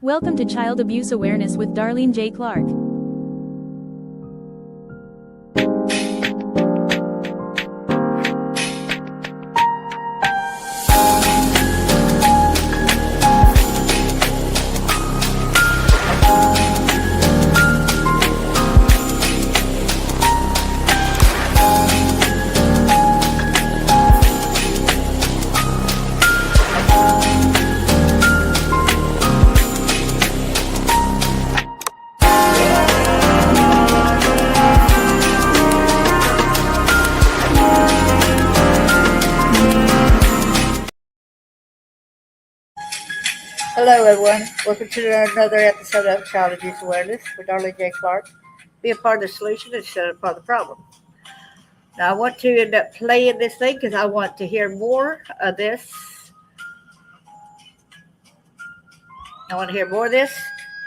Welcome to Child Abuse Awareness with Darlene J. Clark. Hello, everyone. Welcome to another episode of Child Abuse Awareness with Darlene J. Clark. Be a part of the solution instead of part of the problem. Now, I want to end up playing this thing because I want to hear more of this. I want to hear more of this,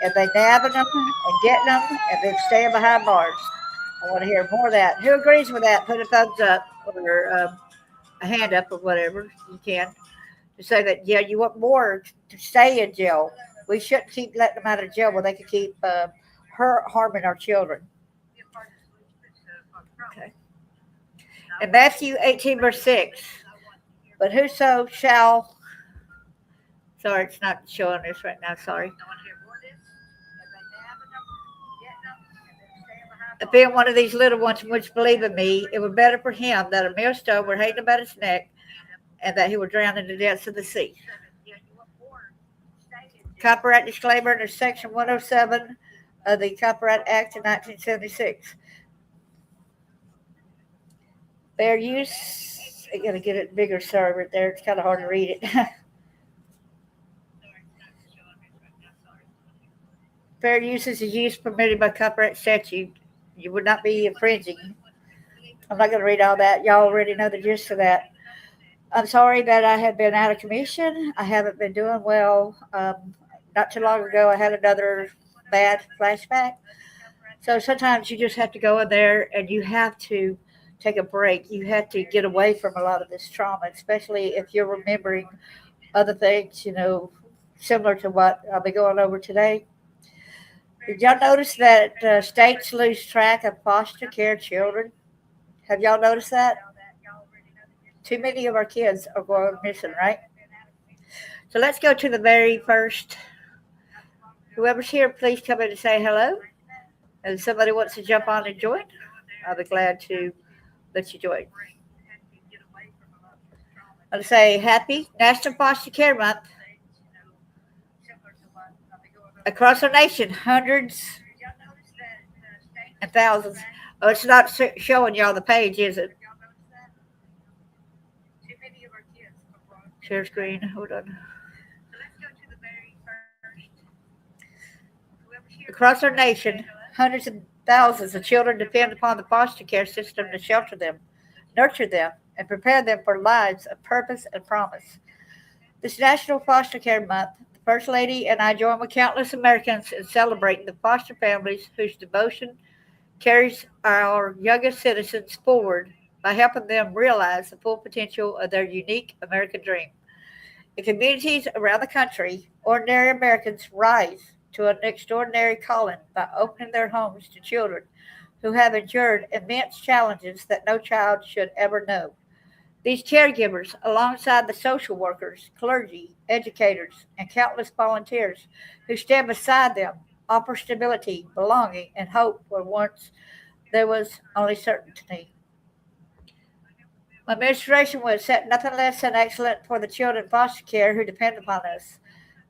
and they nabbing them and getting them and then staying behind bars. I want to hear more of that. Who agrees with that? Put a thumbs up or a hand up or whatever you can to say that, yeah, you want more to stay in jail. We shouldn't keep letting them out of jail where they can keep harming our children. Okay. In Matthew 18, verse 6, but whoso shall, sorry, it's not showing this right now, sorry. If being one of these little ones which believe in me, it were better for him that a millstone were hanged about his neck and that he would drown in the depths of the sea. Copyright disclaimer under Section 107 of the Copyright Act of 1976. Fair use, I gotta get it bigger, sorry, right there. It's kind of hard to read it. Fair use is a use permitted by copyright statute. You would not be infringing. I'm not going to read all that. Y'all already know the gist of that. I'm sorry that I have been out of commission. I haven't been doing well. Not too long ago, I had another bad flashback. So sometimes you just have to go in there and you have to take a break. You have to get away from a lot of this trauma, especially if you're remembering other things, similar to what I'll be going over today. Did y'all notice that states lose track of foster care children? Have y'all noticed that? Too many of our kids are going missing, right? So let's go to the very first. Whoever's here, please come in and say hello. And if somebody wants to jump on and join, I'll be glad to let you join. I'll say happy National Foster Care Month. Across our nation, hundreds and thousands. Oh, it's not showing y'all the page, is it? Share screen. Hold on. Across our nation, hundreds of thousands of children depend upon the foster care system to shelter them, nurture them, and prepare them for lives of purpose and promise. This National Foster Care Month, the First Lady and I join with countless Americans in celebrating the foster families whose devotion carries our youngest citizens forward by helping them realize the full potential of their unique American dream. In communities around the country, ordinary Americans rise to an extraordinary calling by opening their homes to children who have endured immense challenges that no child should ever know. These caregivers, alongside the social workers, clergy, educators, and countless volunteers who stand beside them, offer stability, belonging, and hope where once there was only certainty. My administration would set nothing less than excellent for the children in foster care who depend upon us.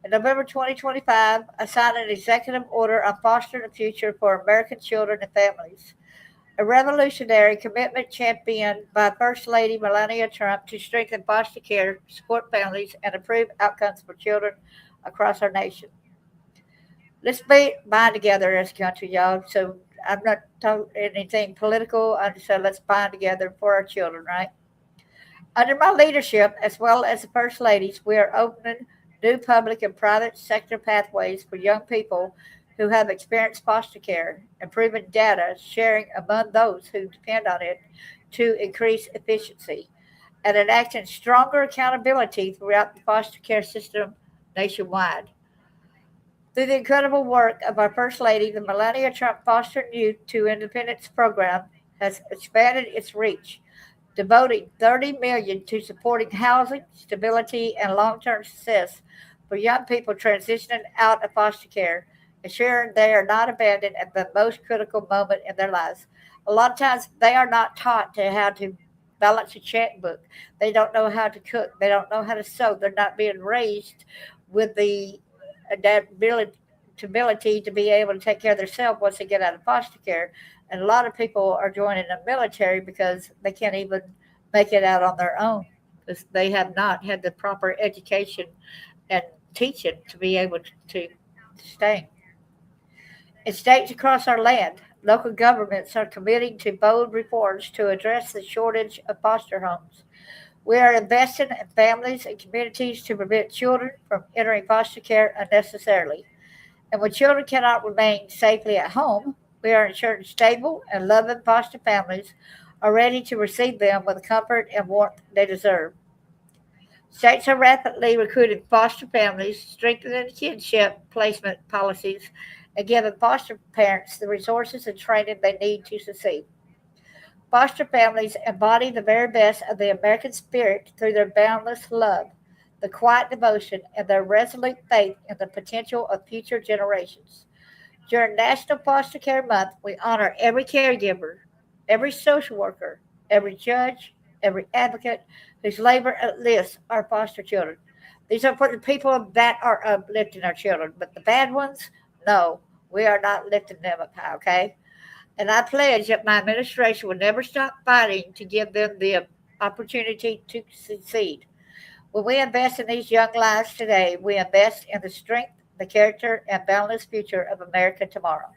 In November 2025, I signed an executive order on fostering a future for American children and families, a revolutionary commitment championed by First Lady Melania Trump to strengthen foster care, support families, and improve outcomes for children across our nation. Let's bind together as a country, y'all. So I'm not talking anything political. I'm just saying let's bind together for our children, right? Under my leadership, as well as the First Ladies, we are opening new public and private sector pathways for young people who have experienced foster care, improving data sharing among those who depend on it to increase efficiency, and enacting stronger accountability throughout the foster care system nationwide. Through the incredible work of our First Lady, the Melania Trump Foster Youth to Independence program has expanded its reach, devoting $30 million to supporting housing, stability, and long-term success for young people transitioning out of foster care, ensuring they are not abandoned at the most critical moment in their lives. A lot of times they are not taught to how to balance a checkbook. They don't know how to cook. They don't know how to sew. They're not being raised with the adaptability to be able to take care of themselves once they get out of foster care. And a lot of people are joining the military because they can't even make it out on their own because they have not had the proper education and teaching to be able to stay. In states across our land, local governments are committing to bold reforms to address the shortage of foster homes. We are investing in families and communities to prevent children from entering foster care unnecessarily. And when children cannot remain safely at home, we are ensuring stable and loving foster families are ready to receive them with the comfort and warmth they deserve. States are rapidly recruiting foster families, strengthening kinship placement policies, and giving foster parents the resources and training they need to succeed. Foster families embody the very best of the American spirit through their boundless love, the quiet devotion, and their resolute faith in the potential of future generations. During National Foster Care Month, we honor every caregiver, every social worker, every judge, every advocate whose labor lifts our foster children. These are for the people that are uplifting our children, but the bad ones, no, we are not lifting them up high, okay? And I pledge that my administration will never stop fighting to give them the opportunity to succeed. When we invest in these young lives today, we invest in the strength, the character, and boundless future of America tomorrow.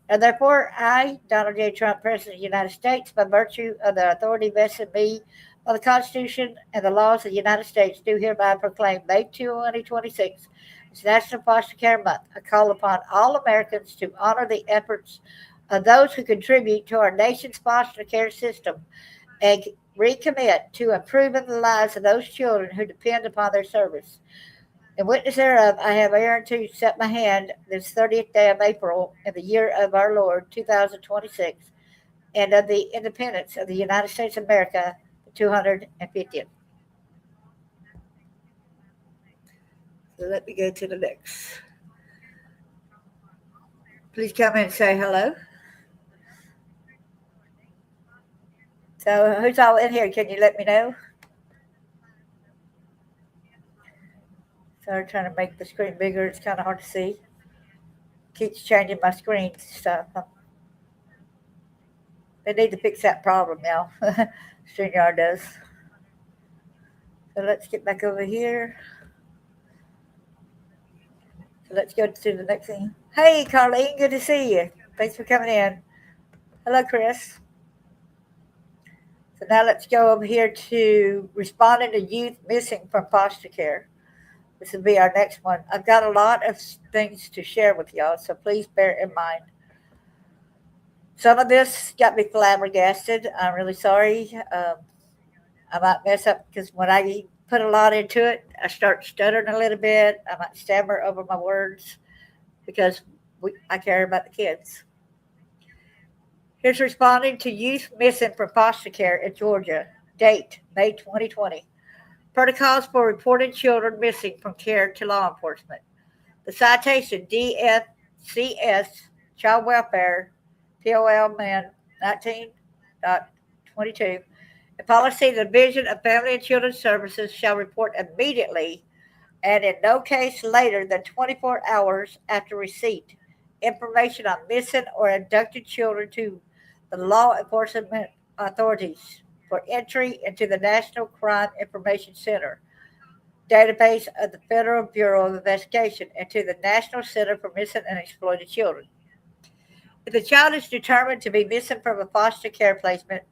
And therefore, I, Donald J. Trump, President of the United States, by virtue of the authority vested in me by the Constitution and the laws of the United States, do hereby proclaim May 2026 as National Foster Care Month. I call upon all Americans to honor the efforts of those who contribute to our nation's foster care system and recommit to improving the lives of those children who depend upon their service. In witness thereof, I have erred to set my hand this 30th day of April in the year of our Lord 2026 and of the independence of the United States of America, the 250th. So let me go to the next. Please come in and say hello. So who's all in here? Can you let me know? So I'm trying to make the screen bigger. It's kind of hard to see. Keeps changing my screen stuff. They need to fix that problem now. StreamYard does. So let's get back over here. So let's go to the next thing. Hey, Carlene, good to see you. Thanks for coming in. Hello, Chris. So now let's go over here to responding to youth missing from foster care. This will be our next one. I've got a lot of things to share with y'all, so please bear in mind. Some of this got me flabbergasted. I'm really sorry. I might mess up because when I put a lot into it, I start stuttering a little bit. I might stammer over my words because I care about the kids. Here's responding to youth missing from foster care in Georgia. Date, May 2020. Protocols for reporting children missing from care to law enforcement. The citation DFCS Child Welfare POL Man 19.22. The policy the Division of Family and Children's Services shall report immediately and in no case later than 24 hours after receipt information on missing or abducted children to the law enforcement authorities for entry into the National Crime Information Center database of the Federal Bureau of Investigation and to the National Center for Missing and Exploited Children. If the child is determined to be missing from a foster care placement,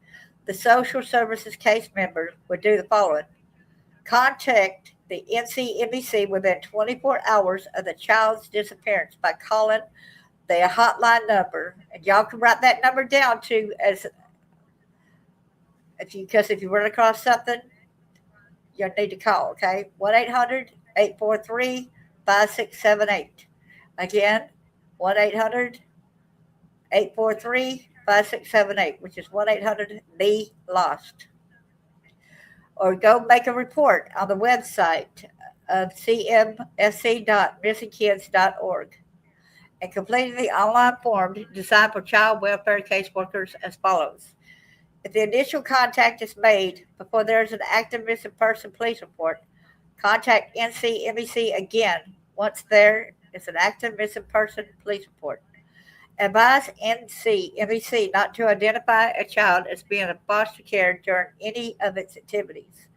the social services case member would do the following. Contact the NCMEC within 24 hours of the child's disappearance by calling the hotline number. And y'all can write that number down too as because if you run across something, you'll need to call, okay? 1-800-843-5678. Again, 1 800 843 5678, which is 1 800 The Lost. Or go make a report on the website of cmsc.missingkids.org and complete the online form designed for child welfare caseworkers as follows. If the initial contact is made before there is an active missing person police report, contact NCMEC again once there is an active missing person police report. Advise NCMEC not to identify a child as being in foster care during any of its activities.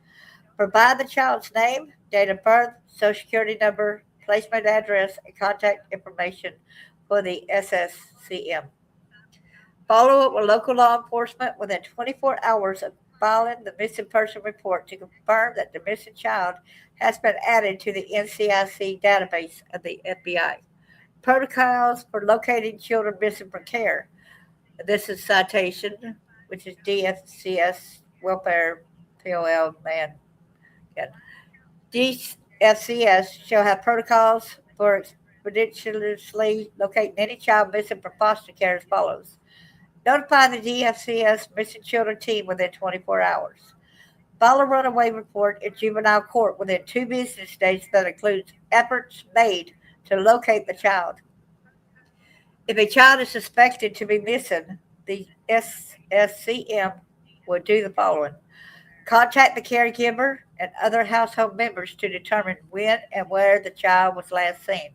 Provide the child's name, date of birth, social security number, placement address, and contact information for the SSCM. Follow up with local law enforcement within 24 hours of filing the missing person report to confirm that the missing child has been added to the NCIC database of the FBI. Protocols for locating children missing from care. This is citation, which is DFCS Welfare POL man. DFCS shall have protocols for expeditiously locating any child missing from foster care as follows. Notify the DFCS missing children team within 24 hours. File a runaway report in juvenile court within 2 business days that includes efforts made to locate the child. If a child is suspected to be missing, the SSCM will do the following. Contact the caregiver and other household members to determine when and where the child was last seen,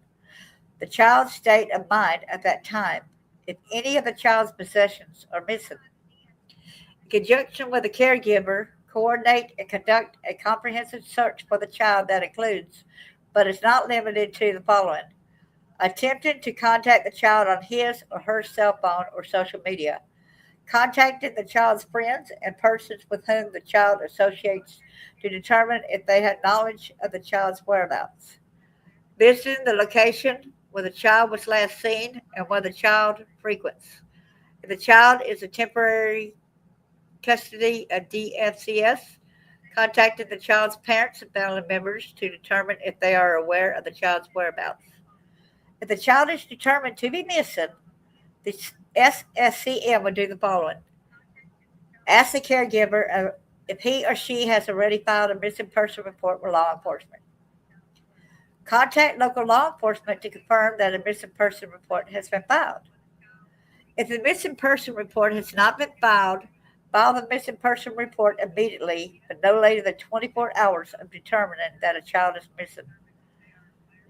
the child's state of mind at that time, if any of the child's possessions are missing. In conjunction with the caregiver, coordinate and conduct a comprehensive search for the child that includes, but is not limited to, the following. Attempting to contact the child on his or her cell phone or social media. Contacted the child's friends and persons with whom the child associates to determine if they had knowledge of the child's whereabouts. Visiting the location where the child was last seen and where the child frequents. If the child is a temporary custody of DFCS, contacted the child's parents and family members to determine if they are aware of the child's whereabouts. If the child is determined to be missing, the SSCM would do the following. Ask the caregiver if he or she has already filed a missing person report with law enforcement. Contact local law enforcement to confirm that a missing person report has been filed. If the missing person report has not been filed, file the missing person report immediately, but no later than 24 hours of determining that a child is missing.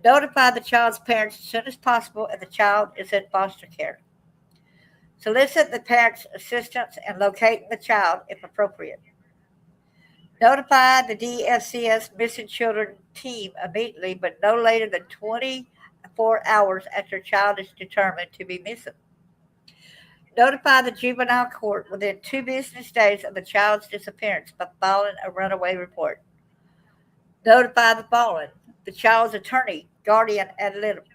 Notify the child's parents as soon as possible if the child is in foster care. Solicit the parents' assistance in locating the child if appropriate. Notify the DFCS missing children team immediately, but no later than 24 hours after a child is determined to be missing. Notify the juvenile court within 2 business days of the child's disappearance by filing a runaway report. Notify the following: the child's attorney, guardian ad litem,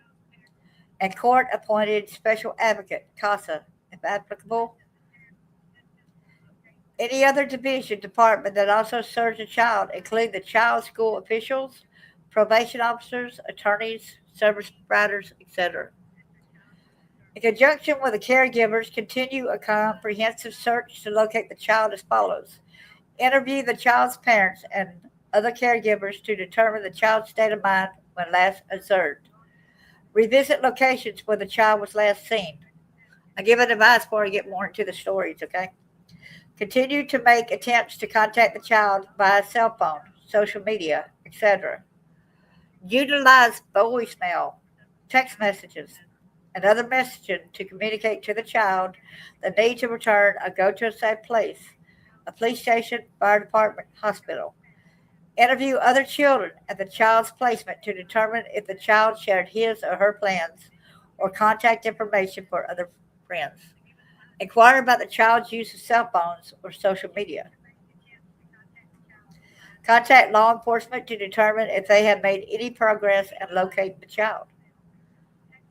and court-appointed special advocate, CASA, if applicable. Any other division department that also serves a child, including the child school officials, probation officers, attorneys, service providers, etc. In conjunction with the caregivers, continue a comprehensive search to locate the child as follows. Interview the child's parents and other caregivers to determine the child's state of mind when last observed. Revisit locations where the child was last seen. I give advice before I get more into the stories, okay? Continue to make attempts to contact the child via cell phone, social media, etc. Utilize voicemail, text messages, and other messaging to communicate to the child the need to return or go to a safe place, a police station, fire department, hospital. Interview other children at the child's placement to determine if the child shared his or her plans or contact information for other friends. Inquire about the child's use of cell phones or social media. Contact law enforcement to determine if they have made any progress in locating the child.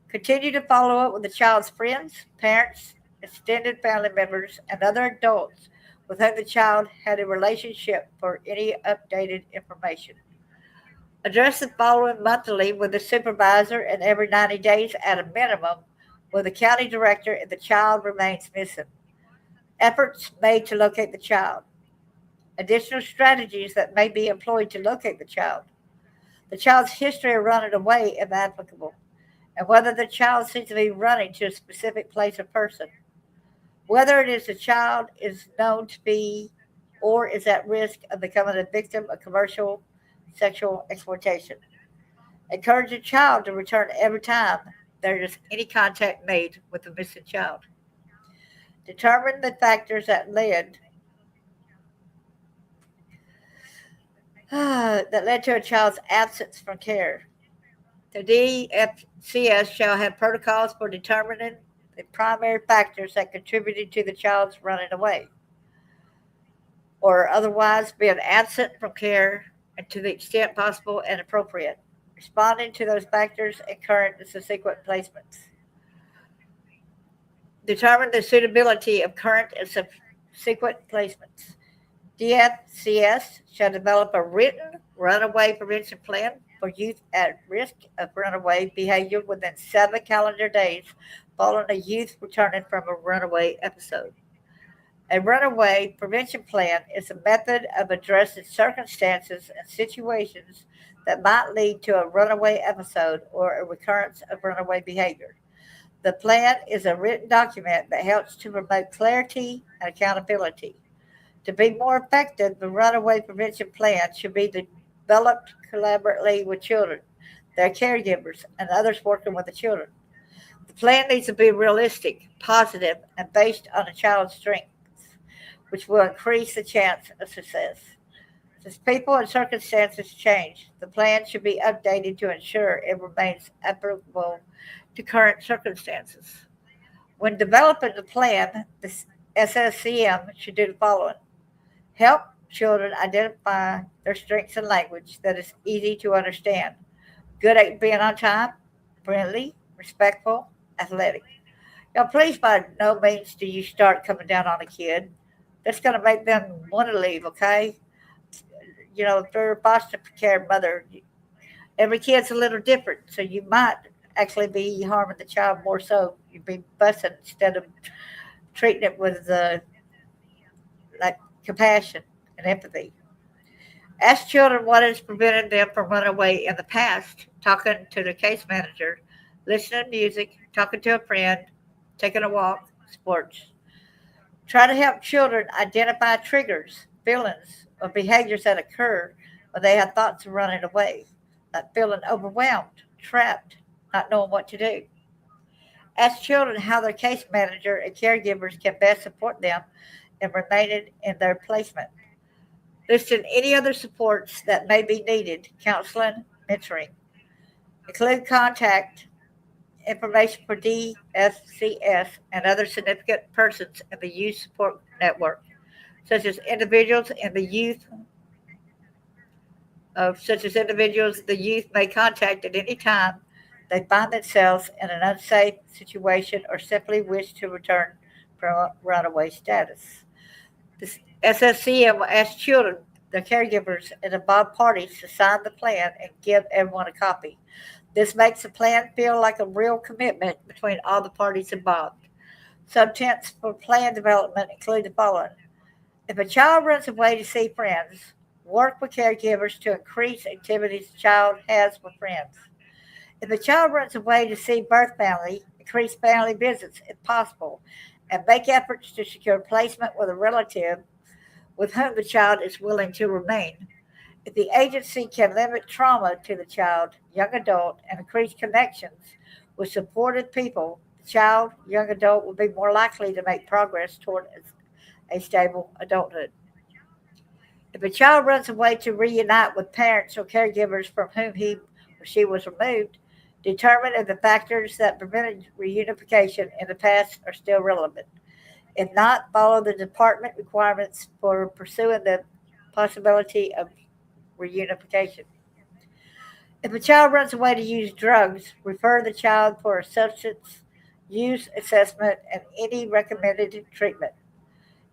Continue to follow up with the child's friends, parents, extended family members, and other adults with whom the child had a relationship for any updated information. Address the following monthly with the supervisor and every 90 days at a minimum with the county director if the child remains missing. Efforts made to locate the child. Additional strategies that may be employed to locate the child. The child's history of running away if applicable, and whether the child seems to be running to a specific place or person. Whether it is the child is known to be or is at risk of becoming a victim of commercial sexual exploitation. Encourage the child to return every time there is any contact made with the missing child. Determine the factors that led to a child's absence from care. The DFCS shall have protocols for determining the primary factors that contributed to the child's running away or otherwise being absent from care and to the extent possible and appropriate, responding to those factors in current and subsequent placements. Determine the suitability of current and subsequent placements. DFCS shall develop a written runaway prevention plan for youth at risk of runaway behavior within 7 calendar days following a youth returning from a runaway episode. A runaway prevention plan is a method of addressing circumstances and situations that might lead to a runaway episode or a recurrence of runaway behavior. The plan is a written document that helps to promote clarity and accountability. To be more effective, the runaway prevention plan should be developed collaboratively with children, their caregivers, and others working with the children. The plan needs to be realistic, positive, and based on a child's strengths, which will increase the chance of success. Since people and circumstances change, the plan should be updated to ensure it remains applicable to current circumstances. When developing the plan, the SSCM should do the following: help children identify their strengths in language that is easy to understand, good at being on time, friendly, respectful, athletic. Now, please by no means do you start coming down on a kid. That's going to make them want to leave, okay? If they're a foster care mother, every kid's a little different, so you might actually be harming the child more so. You'd be fussing instead of treating it with like compassion and empathy. Ask children what has prevented them from running away in the past, talking to the case manager, listening to music, talking to a friend, taking a walk, sports. Try to help children identify triggers, feelings, or behaviors that occur when they have thoughts of running away, like feeling overwhelmed, trapped, not knowing what to do. Ask children how their case manager and caregivers can best support them in remaining in their placement. Listing any other supports that may be needed, counseling, mentoring. Include contact information for DFCS and other significant persons in the youth support network, such as individuals the youth may contact at any time they find themselves in an unsafe situation or simply wish to return from runaway status. The SSCM will ask children, their caregivers, and involved parties to sign the plan and give everyone a copy. This makes the plan feel like a real commitment between all the parties involved. Subtents for plan development include the following: if a child runs away to see friends, work with caregivers to increase activities the child has with friends. If a child runs away to see birth family, increase family visits if possible, and make efforts to secure placement with a relative with whom the child is willing to remain. If the agency can limit trauma to the child, young adult, and increase connections with supportive people, the child, young adult will be more likely to make progress toward a stable adulthood. If a child runs away to reunite with parents or caregivers from whom he or she was removed, determine if the factors that prevented reunification in the past are still relevant. If not, follow the department requirements for pursuing the possibility of reunification. If a child runs away to use drugs, refer the child for a substance use assessment and any recommended treatment.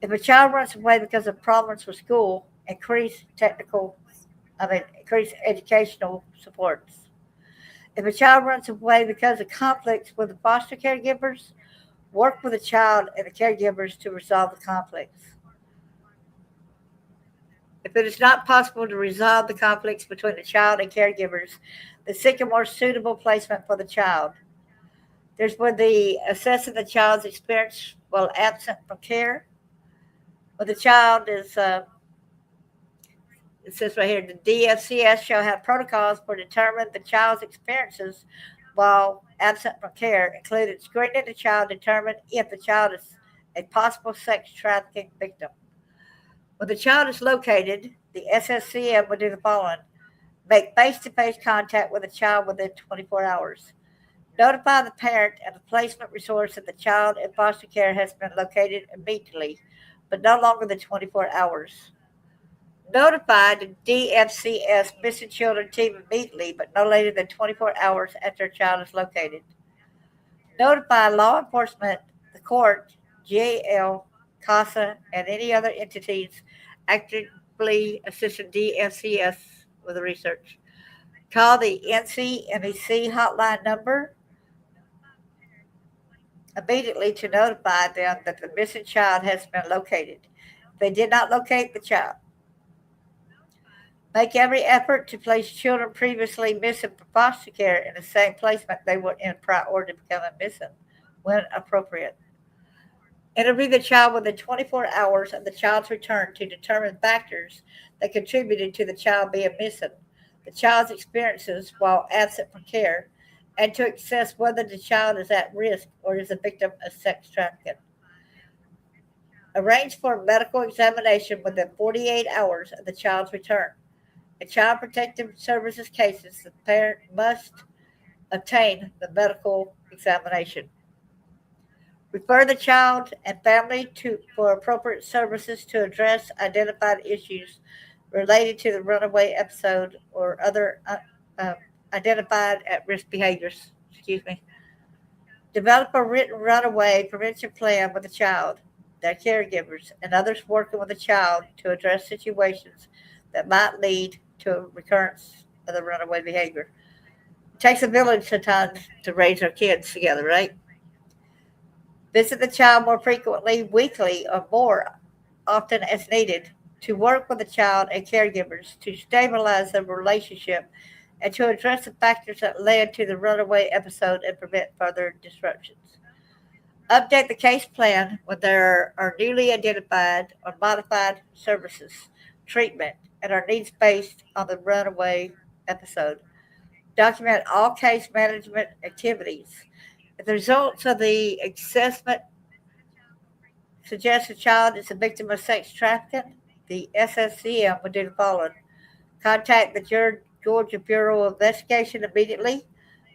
If a child runs away because of problems with school, increase technical increase educational supports. If a child runs away because of conflicts with the foster caregivers, work with the child and the caregivers to resolve the conflicts. If it is not possible to resolve the conflicts between the child and caregivers, then seek a more suitable placement for the child. There's when the assessing the child's experience while absent from care. When the child is, it says right here, the DFCS shall have protocols for determining the child's experiences while absent from care, including screening the child to determine if the child is a possible sex trafficking victim. When the child is located, the SSCM will do the following: make face-to-face contact with the child within 24 hours. Notify the parent and the placement resource that the child in foster care has been located immediately, but no longer than 24 hours. Notify the DFCS missing children team immediately, but no later than 24 hours after a child is located. Notify law enforcement, the court, jail, CASA, and any other entities actively assisting DFCS with the research. Call the NCMEC hotline number immediately to notify them that the missing child has been located. If they did not locate the child, make every effort to place children previously missing from foster care in the same placement they were in prior to becoming missing when appropriate. Interview the child within 24 hours of the child's return to determine factors that contributed to the child being missing, the child's experiences while absent from care, and to assess whether the child is at risk or is a victim of sex trafficking. Arrange for a medical examination within 48 hours of the child's return. In Child Protective Services cases, the parent must obtain the medical examination. Refer the child and family for appropriate services to address identified issues related to the runaway episode or other identified at-risk behaviors. Develop a written runaway prevention plan with the child, their caregivers, and others working with the child to address situations that might lead to a recurrence of the runaway behavior. It takes a village sometimes to raise our kids together, right? Visit the child more frequently, weekly, or more often as needed, to work with the child and caregivers to stabilize their relationship and to address the factors that led to the runaway episode and prevent further disruptions. Update the case plan when there are newly identified or modified services, treatment, and are needs based on the runaway episode. Document all case management activities. If the results of the assessment suggest the child is a victim of sex trafficking, the SSCM will do the following: contact the Georgia Bureau of Investigation immediately,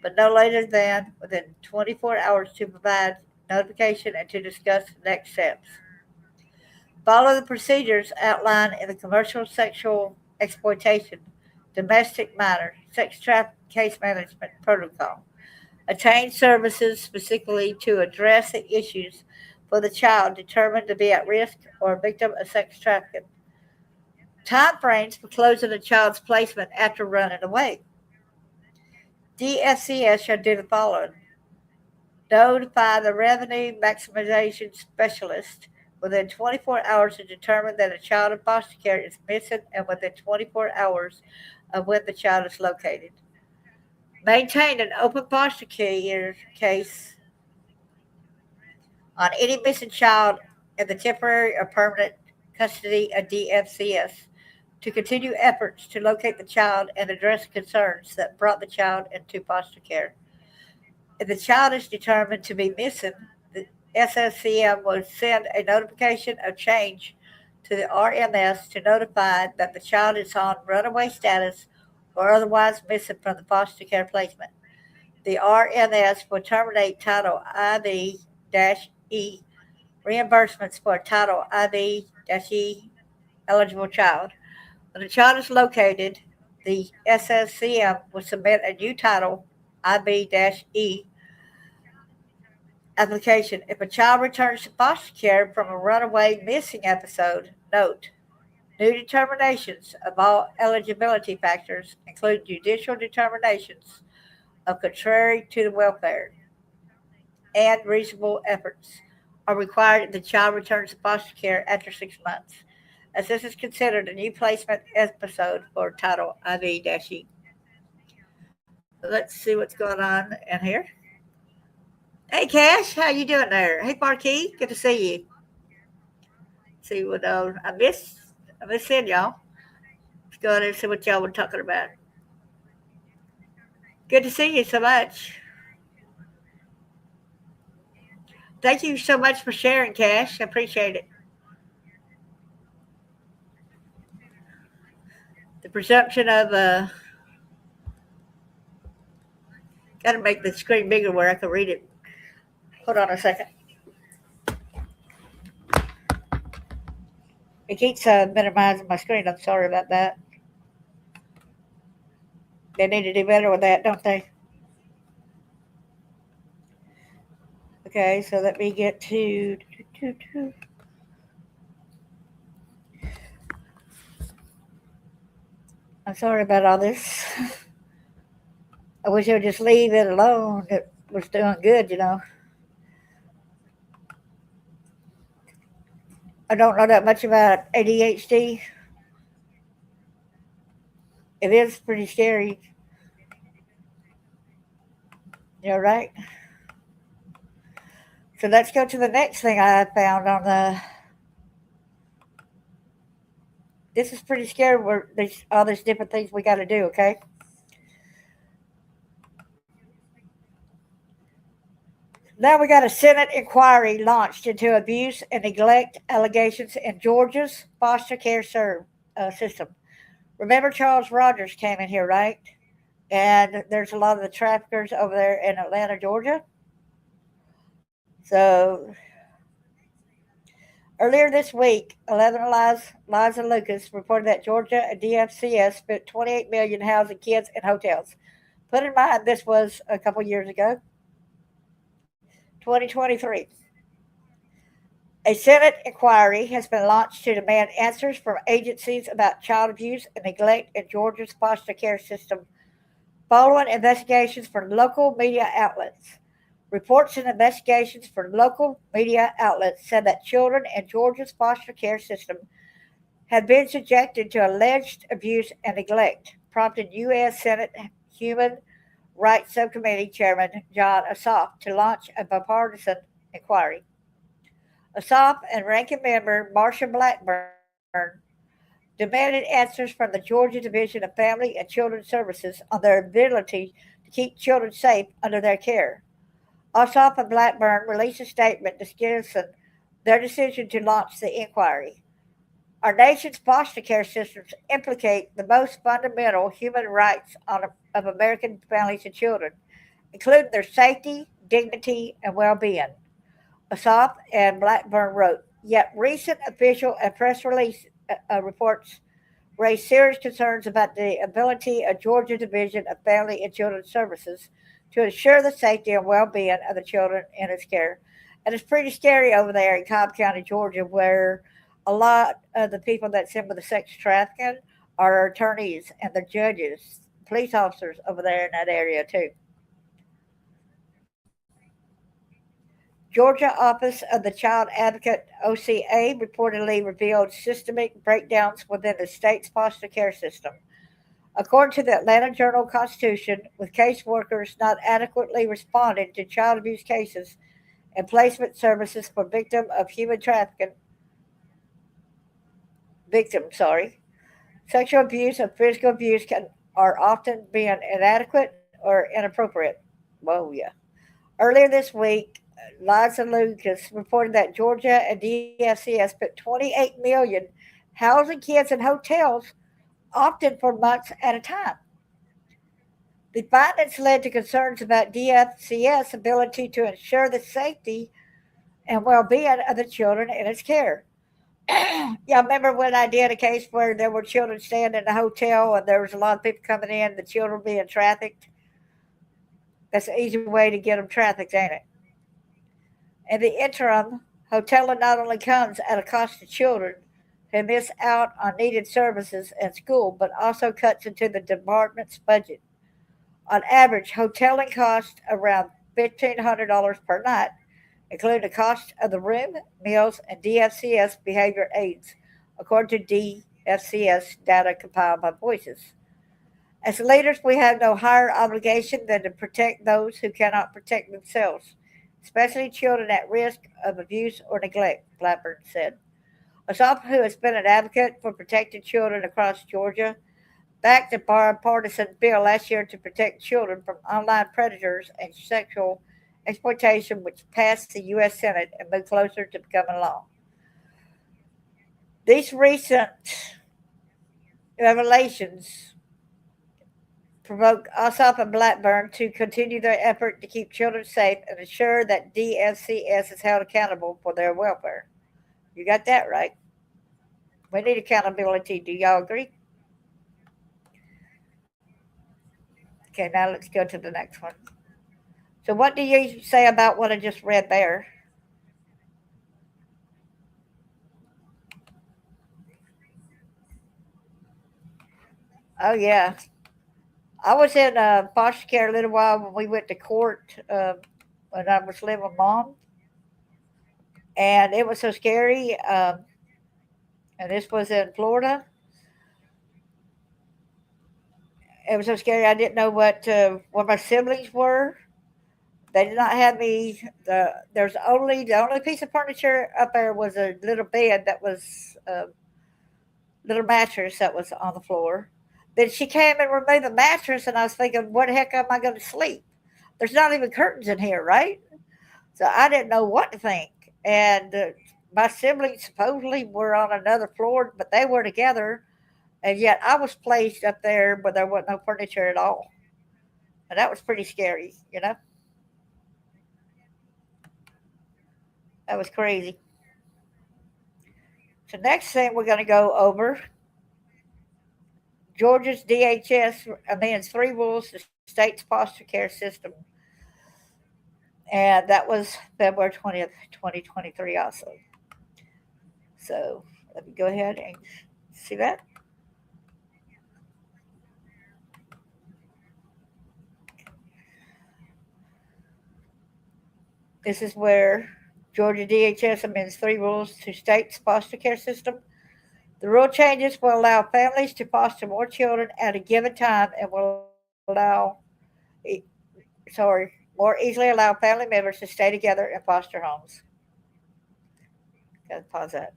but no later than within 24 hours to provide notification and to discuss the next steps. Follow the procedures outlined in the Commercial Sexual Exploitation, Domestic Minor, Sex Trafficking Case Management Protocol. Attain services specifically to address the issues for the child determined to be at risk or a victim of sex trafficking. Time frames for closing a child's placement after running away. DFCS shall do the following: notify the revenue maximization specialist within 24 hours to determine that a child in foster care is missing and within 24 hours of when the child is located. Maintain an open foster care case on any missing child in the temporary or permanent custody of DFCS to continue efforts to locate the child and address concerns that brought the child into foster care. If the child is determined to be missing, the SSCM will send a notification of change to the RMS to notify that the child is on runaway status or otherwise missing from the foster care placement. The RMS will terminate Title IV-E reimbursements for a Title IV-E eligible child. When the child is located, the SSCM will submit a new Title IV-E application. If a child returns to foster care from a runaway missing episode, note New determinations of all eligibility factors include judicial determinations of contrary to the welfare and reasonable efforts are required if the child returns to foster care after 6 months, as this is considered a new placement episode for Title IV-E. Let's see what's going on in here. Hey, Cash, how you doing there? Hey, Marquis, good to see you. See what I miss seeing y'all. Let's go ahead and see what y'all were talking about. Good to see you so much. Thank you so much for sharing, Cash. I appreciate it. The presumption of got to make the screen bigger where I can read it. Hold on a second. It keeps minimizing my screen. I'm sorry about that. They need to do better with that, don't they? Okay, so let me get to. I'm sorry about all this. I wish I would just leave it alone. It was doing good, you know. I don't know that much about ADHD. It is pretty scary. You're right. So let's go to the next thing I found on the. This is pretty scary. Where there's all these different things we got to do. Okay. Now we got a Senate inquiry launched into abuse and neglect allegations in Georgia's foster care system. Remember Charles Rogers came in here, right? And there's a lot of the traffickers over there in Atlanta, Georgia. So earlier this week, 11 Liza Lucas reported that Georgia and DFCS spent $28 million housing kids in hotels. Put in mind, this was a couple years ago, 2023. A Senate inquiry has been launched to demand answers from agencies about child abuse and neglect in Georgia's foster care system, following investigations from local media outlets. Reports and investigations from local media outlets said that children in Georgia's foster care system had been subjected to alleged abuse and neglect, prompting U.S. Senate Human Rights Subcommittee Chairman Jon Ossoff to launch a bipartisan inquiry. Ossoff and Ranking Member Marsha Blackburn demanded answers from the Georgia Division of Family and Children Services on their ability to keep children safe under their care. Ossoff and Blackburn released a statement discussing their decision to launch the inquiry. Our nation's foster care systems implicate the most fundamental human rights of American families and children, including their safety, dignity, and well-being. Ossoff and Blackburn wrote, yet recent official and press release reports raise serious concerns about the ability of Georgia Division of Family and Children Services to ensure the safety and well-being of the children in its care. And it's pretty scary over there in Cobb County, Georgia, where a lot of the people that's in with the sex trafficking are attorneys and the judges, police officers over there in that area too. Georgia Office of the Child Advocate OCA reportedly revealed systemic breakdowns within the state's foster care system. According to the Atlanta Journal-Constitution, with caseworkers not adequately responding to child abuse cases and placement services for victims of human trafficking, sexual abuse and physical abuse are often being inadequate or inappropriate. Whoa, yeah. Earlier this week, Liza Lucas reported that Georgia and DFCS spent $28 million housing kids in hotels, often for months at a time. The findings led to concerns about DFCS' ability to ensure the safety and well-being of the children in its care. Yeah, I remember when I did a case where there were children staying in the hotel and there was a lot of people coming in, the children being trafficked. That's an easy way to get them trafficked, ain't it? In the interim, hoteling not only comes at a cost to children, who miss out on needed services in school, but also cuts into the department's budget. On average, hoteling costs around $1,500 per night, including the cost of the room, meals, and DFCS behavior aids, according to DFCS data compiled by Voices. As leaders, we have no higher obligation than to protect those who cannot protect themselves, especially children at risk of abuse or neglect, Blackburn said. Ossoff, who has been an advocate for protecting children across Georgia, backed a bipartisan bill last year to protect children from online predators and sexual exploitation, which passed the U.S. Senate and moved closer to becoming law. These recent revelations provoke Ossoff and Blackburn to continue their effort to keep children safe and ensure that DFCS is held accountable for their welfare. You got that right. We need accountability. Do y'all agree? Okay, now let's go to the next one. So, what do you say about what I just read there? Oh, yeah. I was in foster care a little while when we went to court when I was living with mom, and it was so scary. And this was in Florida. It was so scary. I didn't know what my siblings were. They did not have me. The only piece of furniture up there was a little bed that was a little mattress that was on the floor. Then she came and removed the mattress, and I was thinking, where the heck am I going to sleep? There's not even curtains in here, right? So I didn't know what to think. And my siblings supposedly were on another floor, but they were together. And yet I was placed up there, but there wasn't no furniture at all. And that was pretty scary, you know? That was crazy. So next thing we're going to go over, Georgia's DHS amends three rules to state's foster care system. And that was February 20th, 2023 also. So let me go ahead and see that. This is where Georgia DHS amends three rules to state's foster care system. The rule changes will allow families to foster more children at a given time and will e- more easily allow family members to stay together in foster homes. Gotta pause that.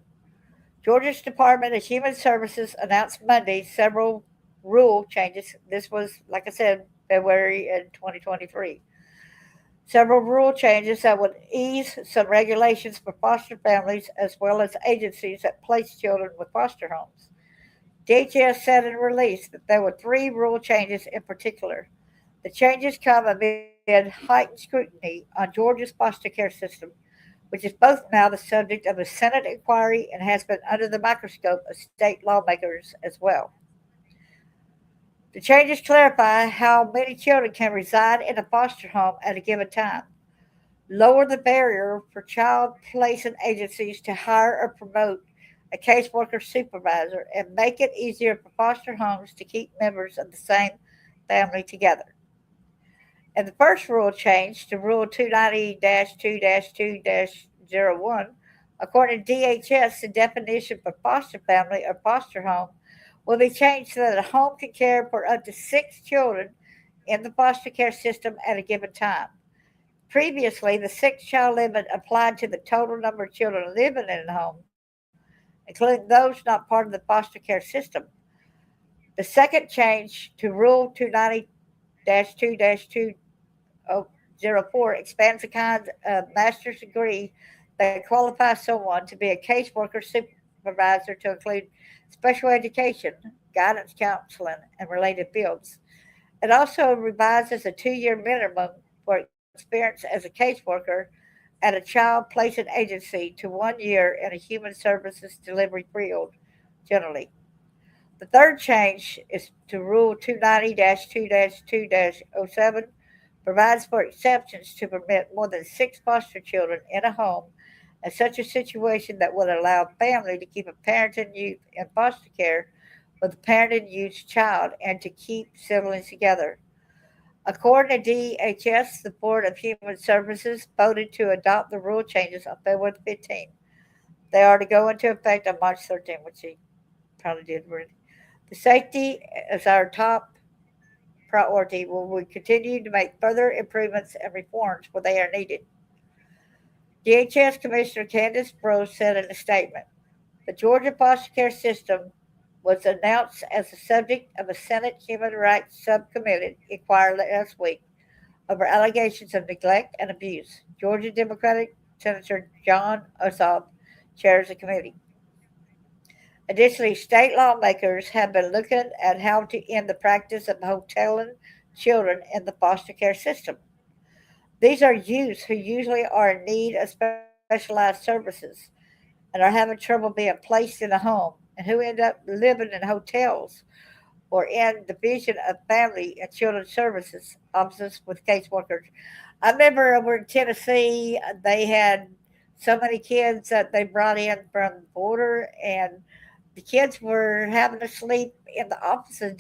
Georgia's Department of Human Services announced Monday several rule changes. This was, like I said, February in 2023. Several rule changes that would ease some regulations for foster families as well as agencies that place children with foster homes. DHS said in a release that there were three rule changes in particular. The changes come amid heightened scrutiny on Georgia's foster care system, which is both now the subject of a Senate inquiry and has been under the microscope of state lawmakers as well. The changes clarify how many children can reside in a foster home at a given time, lower the barrier for child placement agencies to hire or promote a caseworker supervisor, and make it easier for foster homes to keep members of the same family together. And the first rule change to Rule 290 2 2-01, according to DHS, the definition for foster family or foster home will be changed so that a home can care for up to six children in the foster care system at a given time. Previously, the six child limit applied to the total number of children living in a home, including those not part of the foster care system. The second change to Rule 290 2 204 expands the kind of master's degree that qualifies someone to be a caseworker supervisor to include special education, guidance counseling, and related fields. It also revises a 2 year minimum for experience as a caseworker at a child placement agency to 1 year in a human services delivery field generally. The third change is to Rule 290 2 2-07, provides for exceptions to permit more than six foster children in a home and such a situation that would allow a family to keep a parent and youth in foster care with a parent and youth child and to keep siblings together. According to DHS, the Board of Human Services voted to adopt the rule changes on February 15th. They are to go into effect on March 13th, which he probably did already. The safety is our top priority. Will we continue to make further improvements and reforms where they are needed? DHS Commissioner Candace Brose said in a statement, the Georgia foster care system was announced as the subject of a Senate Human Rights Subcommittee inquiry last week over allegations of neglect and abuse. Georgia Democratic Senator Jon Ossoff chairs the committee. Additionally, state lawmakers have been looking at how to end the practice of hoteling children in the foster care system. These are youths who usually are in need of specialized services and are having trouble being placed in a home and who end up living in hotels or in Division of Family and Children's Services offices with caseworkers. I remember over in Tennessee, they had so many kids that they brought in from the border, and the kids were having to sleep in the offices,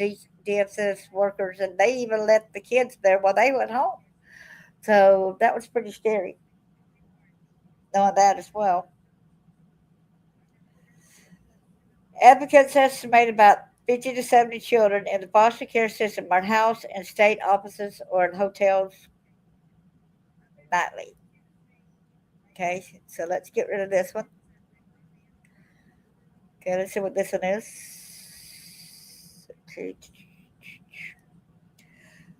DFS workers, and they even let the kids there while they went home. So that was pretty scary, knowing that as well. Advocates estimate about 50 to 70 children in the foster care system are housed in state offices or in hotels nightly. Okay, so let's get rid of this one. Okay, let's see what this one is. Okay.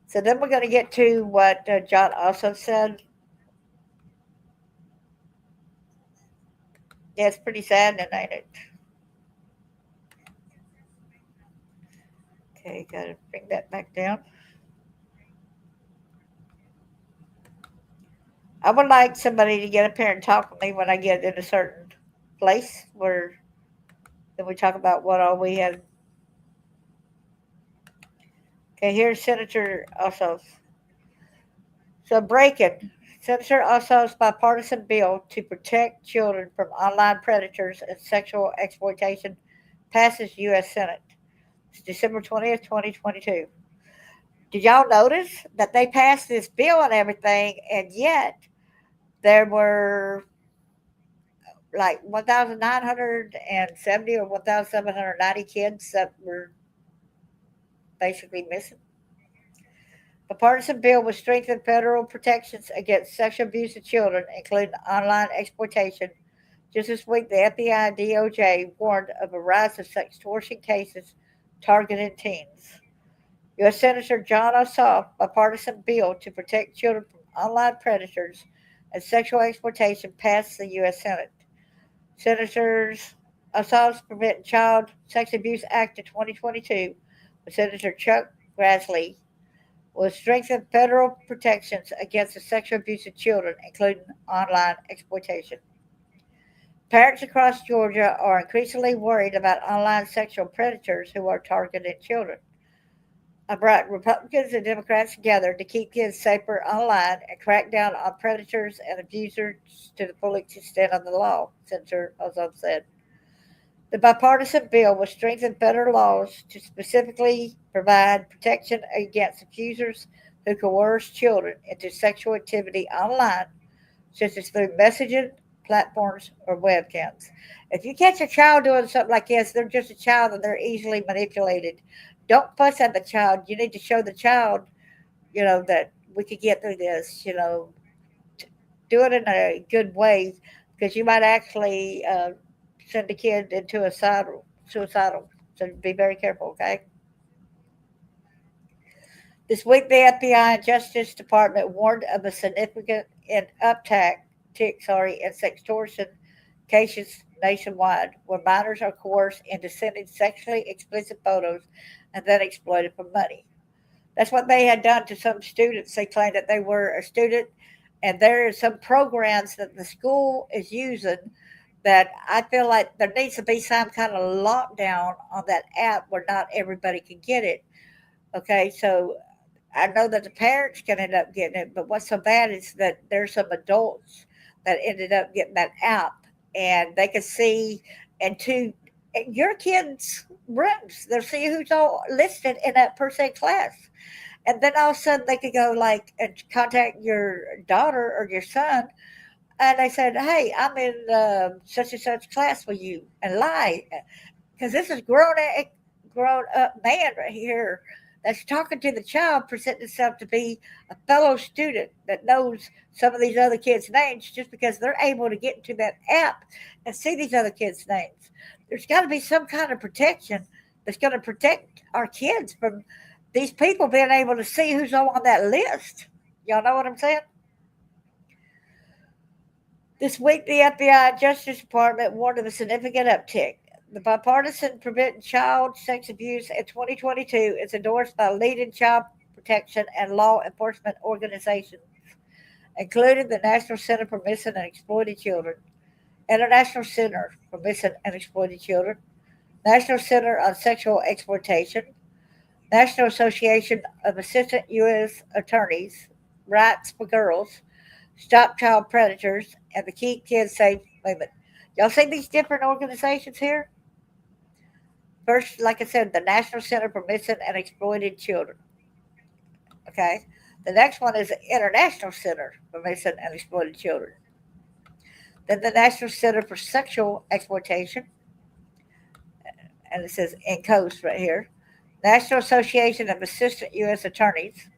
So then we're going to get to what John also said. Yeah, it's pretty sad, ain't it? Okay, got to bring that back down. I would like somebody to get up here and talk with me when I get in a certain place where then we talk about what all we had. Okay, here's Senator Ossoff. So breaking. Senator Ossoff's bipartisan bill to protect children from online predators and sexual exploitation passes U.S. Senate. It's December 20th, 2022. Did y'all notice that they passed this bill and everything, and yet there were like 1,970 or 1,790 kids that were basically missing? The partisan bill will strengthen federal protections against sexual abuse of children, including online exploitation. Just this week, the FBI and DOJ warned of a rise of sextortion cases targeting teens. U.S. Senator Jon Ossoff, a partisan bill to protect children from online predators and sexual exploitation, passed the U.S. Senate. Senators Ossoff's Prevent Child Sex Abuse Act of 2022, with Senator Chuck Grassley, will strengthen federal protections against the sexual abuse of children, including online exploitation. Parents across Georgia are increasingly worried about online sexual predators who are targeting children. I brought Republicans and Democrats together to keep kids safer online and crack down on predators and abusers to the full extent of the law, Senator Ossoff said. The bipartisan bill will strengthen federal laws to specifically provide protection against abusers who coerce children into sexual activity online, such as through messaging platforms or webcams. If you catch a child doing something like this, they're just a child and they're easily manipulated. Don't fuss at the child. You need to show the child, that we could get through this. Do it in a good way because you might actually send a kid into a suicidal. So be very careful, okay? This week, the FBI and Justice Department warned of a significant uptick in sextortion cases nationwide, where minors are coerced into sending sexually explicit photos and then exploited for money. That's what they had done to some students. They claimed that they were a student, and there are some programs that the school is using that I feel like there needs to be some kind of lockdown on that app where not everybody can get it. Okay, so I know that the parents can end up getting it, but what's so bad is that there's some adults that ended up getting that app, and they could see into your kids' rooms. They'll see who's all listed in that per se class. And then all of a sudden they could go like and contact your daughter or your son, and they said, "Hey, I'm in such and such class with you," and lie, because this is grown up man right here that's talking to the child, presenting himself to be a fellow student that knows some of these other kids' names just because they're able to get into that app and see these other kids' names. There's got to be some kind of protection that's going to protect our kids from these people being able to see who's on that list. Y'all know what I'm saying? This week, the FBI Justice Department warned of a significant uptick. The Bipartisan Preventing Child Sex Abuse in 2022 is endorsed by leading child protection and law enforcement organizations, including the National Center for Missing and Exploited Children, International Center for Missing and Exploited Children, National Center on Sexual Exploitation, National Association of Assistant U.S. Attorneys, Rights for Girls, Stop Child Predators, and the Keep Kids Safe Movement. Y'all see these different organizations here? First, like I said, the National Center for Missing and Exploited Children. Okay. The next one is the International Center for Missing and Exploited Children. Then the National Center for Sexual Exploitation, and it says INCOSE right here. National Association of Assistant U.S. Attorneys,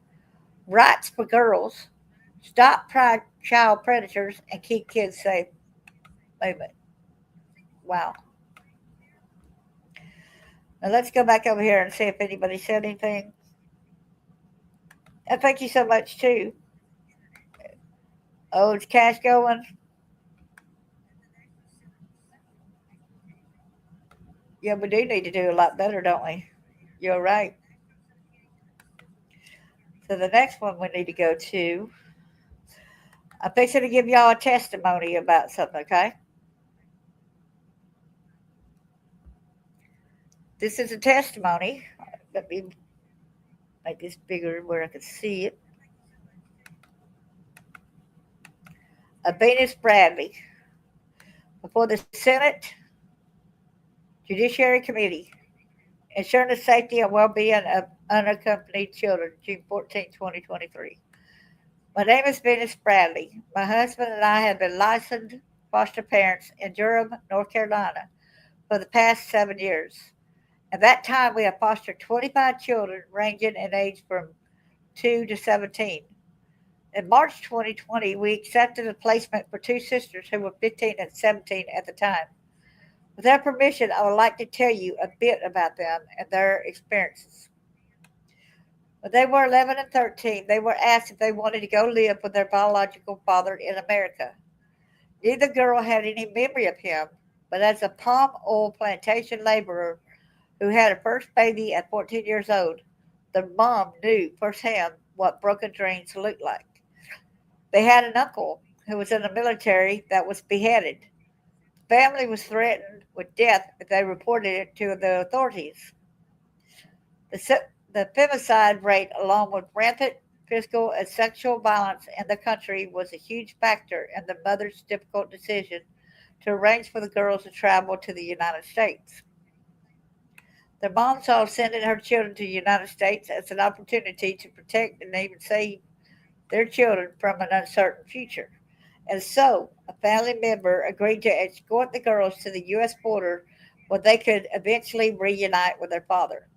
Rights for Girls, Stop Child Predators, and Keep Kids Safe Movement. Wow. Now let's go back over here and see if anybody said anything. And thank you so much, too. Oh, it's Cash going? Yeah, we do need to do a lot better, don't we? You're right. So the next one we need to go to, I'm fixing to give y'all a testimony about something, okay? This is a testimony. Let me make this bigger where I can see it. Of Venus Bradley before the Senate Judiciary Committee, ensuring the safety and well-being of unaccompanied children, June 14, 2023. My name is Venus Bradley. My husband and I have been licensed foster parents in Durham, North Carolina for the past 7 years. At that time, we have fostered 25 children ranging in age from 2 to 17. In March 2020, we accepted a placement for two sisters who were 15 and 17 at the time. With their permission, I would like to tell you a bit about them and their experiences. When they were 11 and 13, they were asked if they wanted to go live with their biological father in America. Neither girl had any memory of him, but as a palm oil plantation laborer who had her first baby at 14 years old, the mom knew firsthand what broken dreams looked like. They had an uncle who was in the military that was beheaded. The family was threatened with death if they reported it to the authorities. The femicide rate, along with rampant physical and sexual violence in the country, was a huge factor in the mother's difficult decision to arrange for the girls to travel to the United States. Their mom saw sending her children to the United States as an opportunity to protect and even save their children from an uncertain future. And so, a family member agreed to escort the girls to the U.S. border where they could eventually reunite with their father.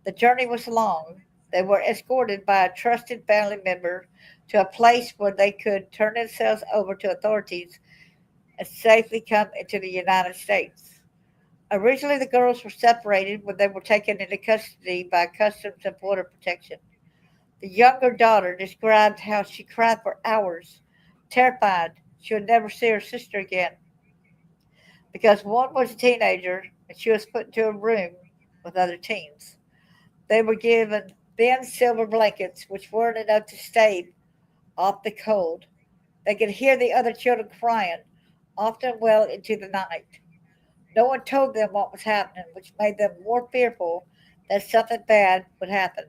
The journey was long. They were escorted by a trusted family member to a place where they could turn themselves over to authorities and safely come into the United States. Originally, the girls were separated when they were taken into custody by Customs and Border Protection. The younger daughter described how she cried for hours, terrified she would never see her sister again, because one was a teenager and she was put into a room with other teens. They were given thin silver blankets, which weren't enough to stave off the cold. They could hear the other children crying, often well into the night. No one told them what was happening, which made them more fearful that something bad would happen.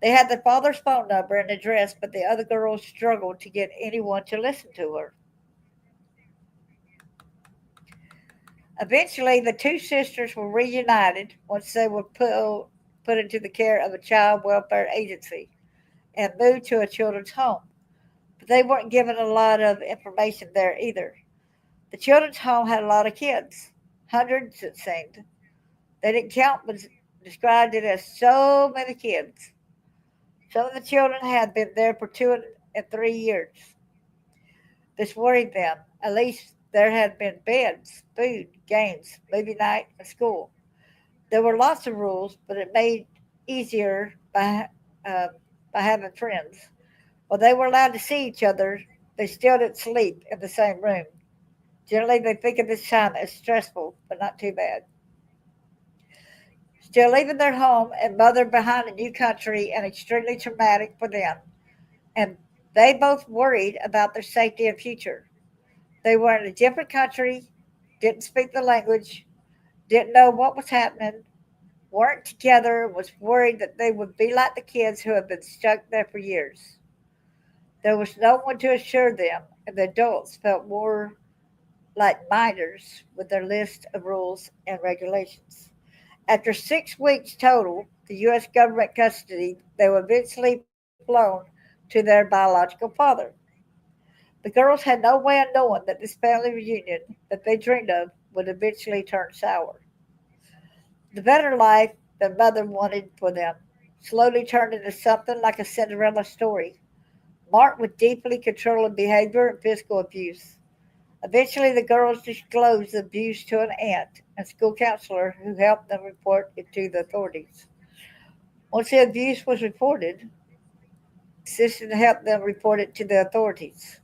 They had their father's phone number and address, but the other girls struggled to get anyone to listen to her. Eventually, the two sisters were reunited once they were put into the care of a child welfare agency and moved to a children's home. But they weren't given a lot of information there either. The children's home had a lot of kids, hundreds it seemed. They didn't count, but described it as so many kids. Some of the children had been there for 2 and 3 years. This worried them. At least there had been beds, food, games, movie night, and school. There were lots of rules, but it made easier uh, by having friends. While they were allowed to see each other, they still didn't sleep in the same room. Generally, they think of this time as stressful, but not too bad. Still leaving their home and mother behind a new country and extremely traumatic for them. And they both worried about their safety and future. They were in a different country, didn't speak the language, didn't know what was happening, weren't together, was worried that they would be like the kids who had been stuck there for years. There was no one to assure them, and the adults felt more like minors with their list of rules and regulations. After 6 weeks total, the U.S. government custody, they were eventually flown to their biological father. The girls had no way of knowing that this family reunion that they dreamed of would eventually turn sour. The better life their mother wanted for them slowly turned into something like a Cinderella story, marked with deeply controlling behavior and physical abuse. Eventually, the girls disclosed the abuse to an aunt and school counselor who helped them report it to the authorities. Once the abuse was reported, the system helped them report it to the authorities.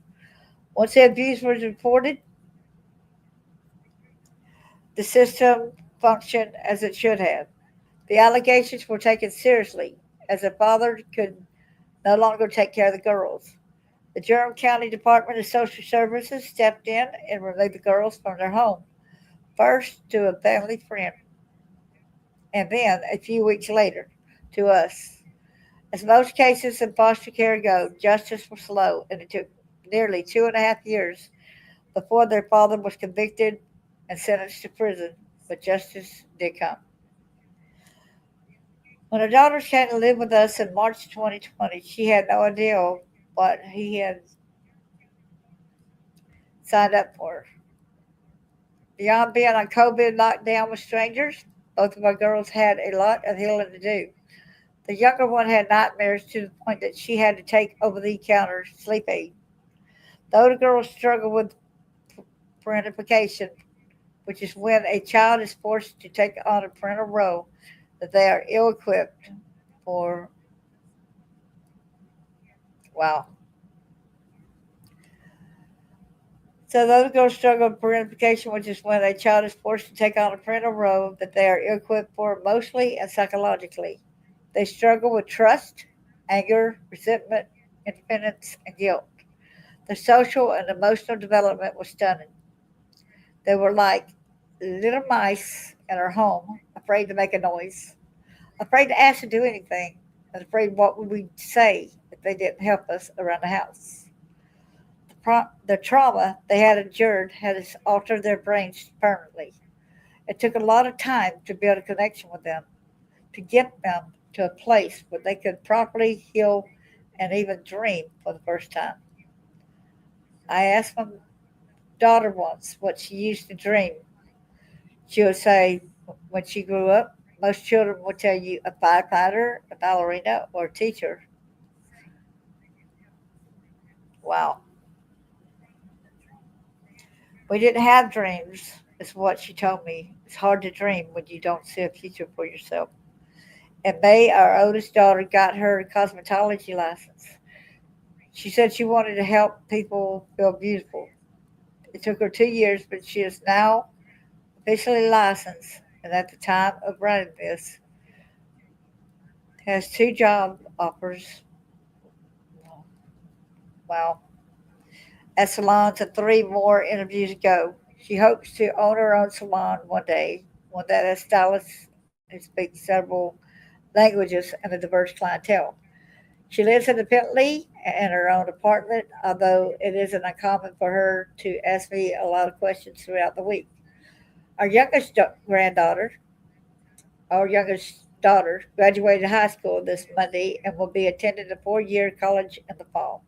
Once the abuse was reported, the system functioned as it should have. The allegations were taken seriously, as the father could no longer take care of the girls. The Durham County Department of Social Services stepped in and removed the girls from their home, first to a family friend, and then, a few weeks later, to us. As most cases in foster care go, justice was slow, and it took nearly 2.5 years before their father was convicted and sentenced to prison, but justice did come. When her daughters came to live with us in March 2020, she had no idea what he had signed up for. Beyond being on COVID lockdown with strangers, both of our girls had a lot of healing to do. The younger one had nightmares to the point that she had to take over the counter sleep aid. The older girls struggle with parentification, which is when a child is forced to take on a parental role that they are ill equipped for. Wow. So those girls struggle with parentification, which is when a child is forced to take on a parental role that they are ill equipped for emotionally and psychologically. They struggle with trust, anger, resentment, independence, and guilt. Their social and emotional development was stunning. They were like little mice in our home, afraid to make a noise, afraid to ask to do anything, and afraid what would we say if they didn't help us around the house. The trauma they had endured had altered their brains permanently. It took a lot of time to build a connection with them, to get them to a place where they could properly heal and even dream for the first time. I asked my daughter once what she used to dream. She would say when she grew up, most children would tell you a firefighter, a ballerina, or a teacher. Wow. We didn't have dreams, is what she told me. It's hard to dream when you don't see a future for yourself. In May, our oldest daughter got her cosmetology license. She said she wanted to help people feel beautiful. It took her 2 years, but she is now officially licensed, and at the time of writing this, has two job offers. Wow. At salons and three more interviews go. She hopes to own her own salon one day, one that has stylists who speak several languages and a diverse clientele. She lives independently in her own apartment, although it isn't uncommon for her to ask me a lot of questions throughout the week. Our youngest granddaughter, our youngest daughter, graduated high school this Monday and will be attending a 4 year college in the fall.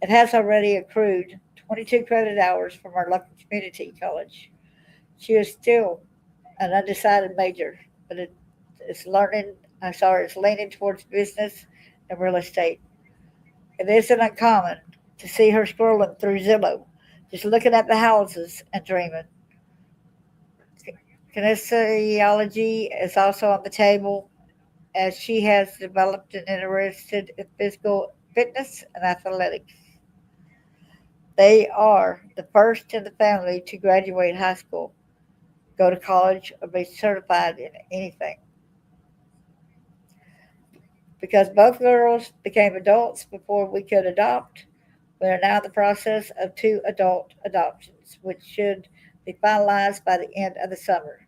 It has already accrued 22 credit hours from our local community college. She is still an undecided major, but it's it's leaning towards business and real estate. It isn't uncommon to see her scrolling through Zillow, just looking at the houses and dreaming. Kinesiology is also on the table as she has developed an interest in physical fitness and athletics. They are the first in the family to graduate high school, go to college, or be certified in anything. Because both girls became adults before we could adopt, we are now in the process of two adult adoptions, which should be finalized by the end of the summer.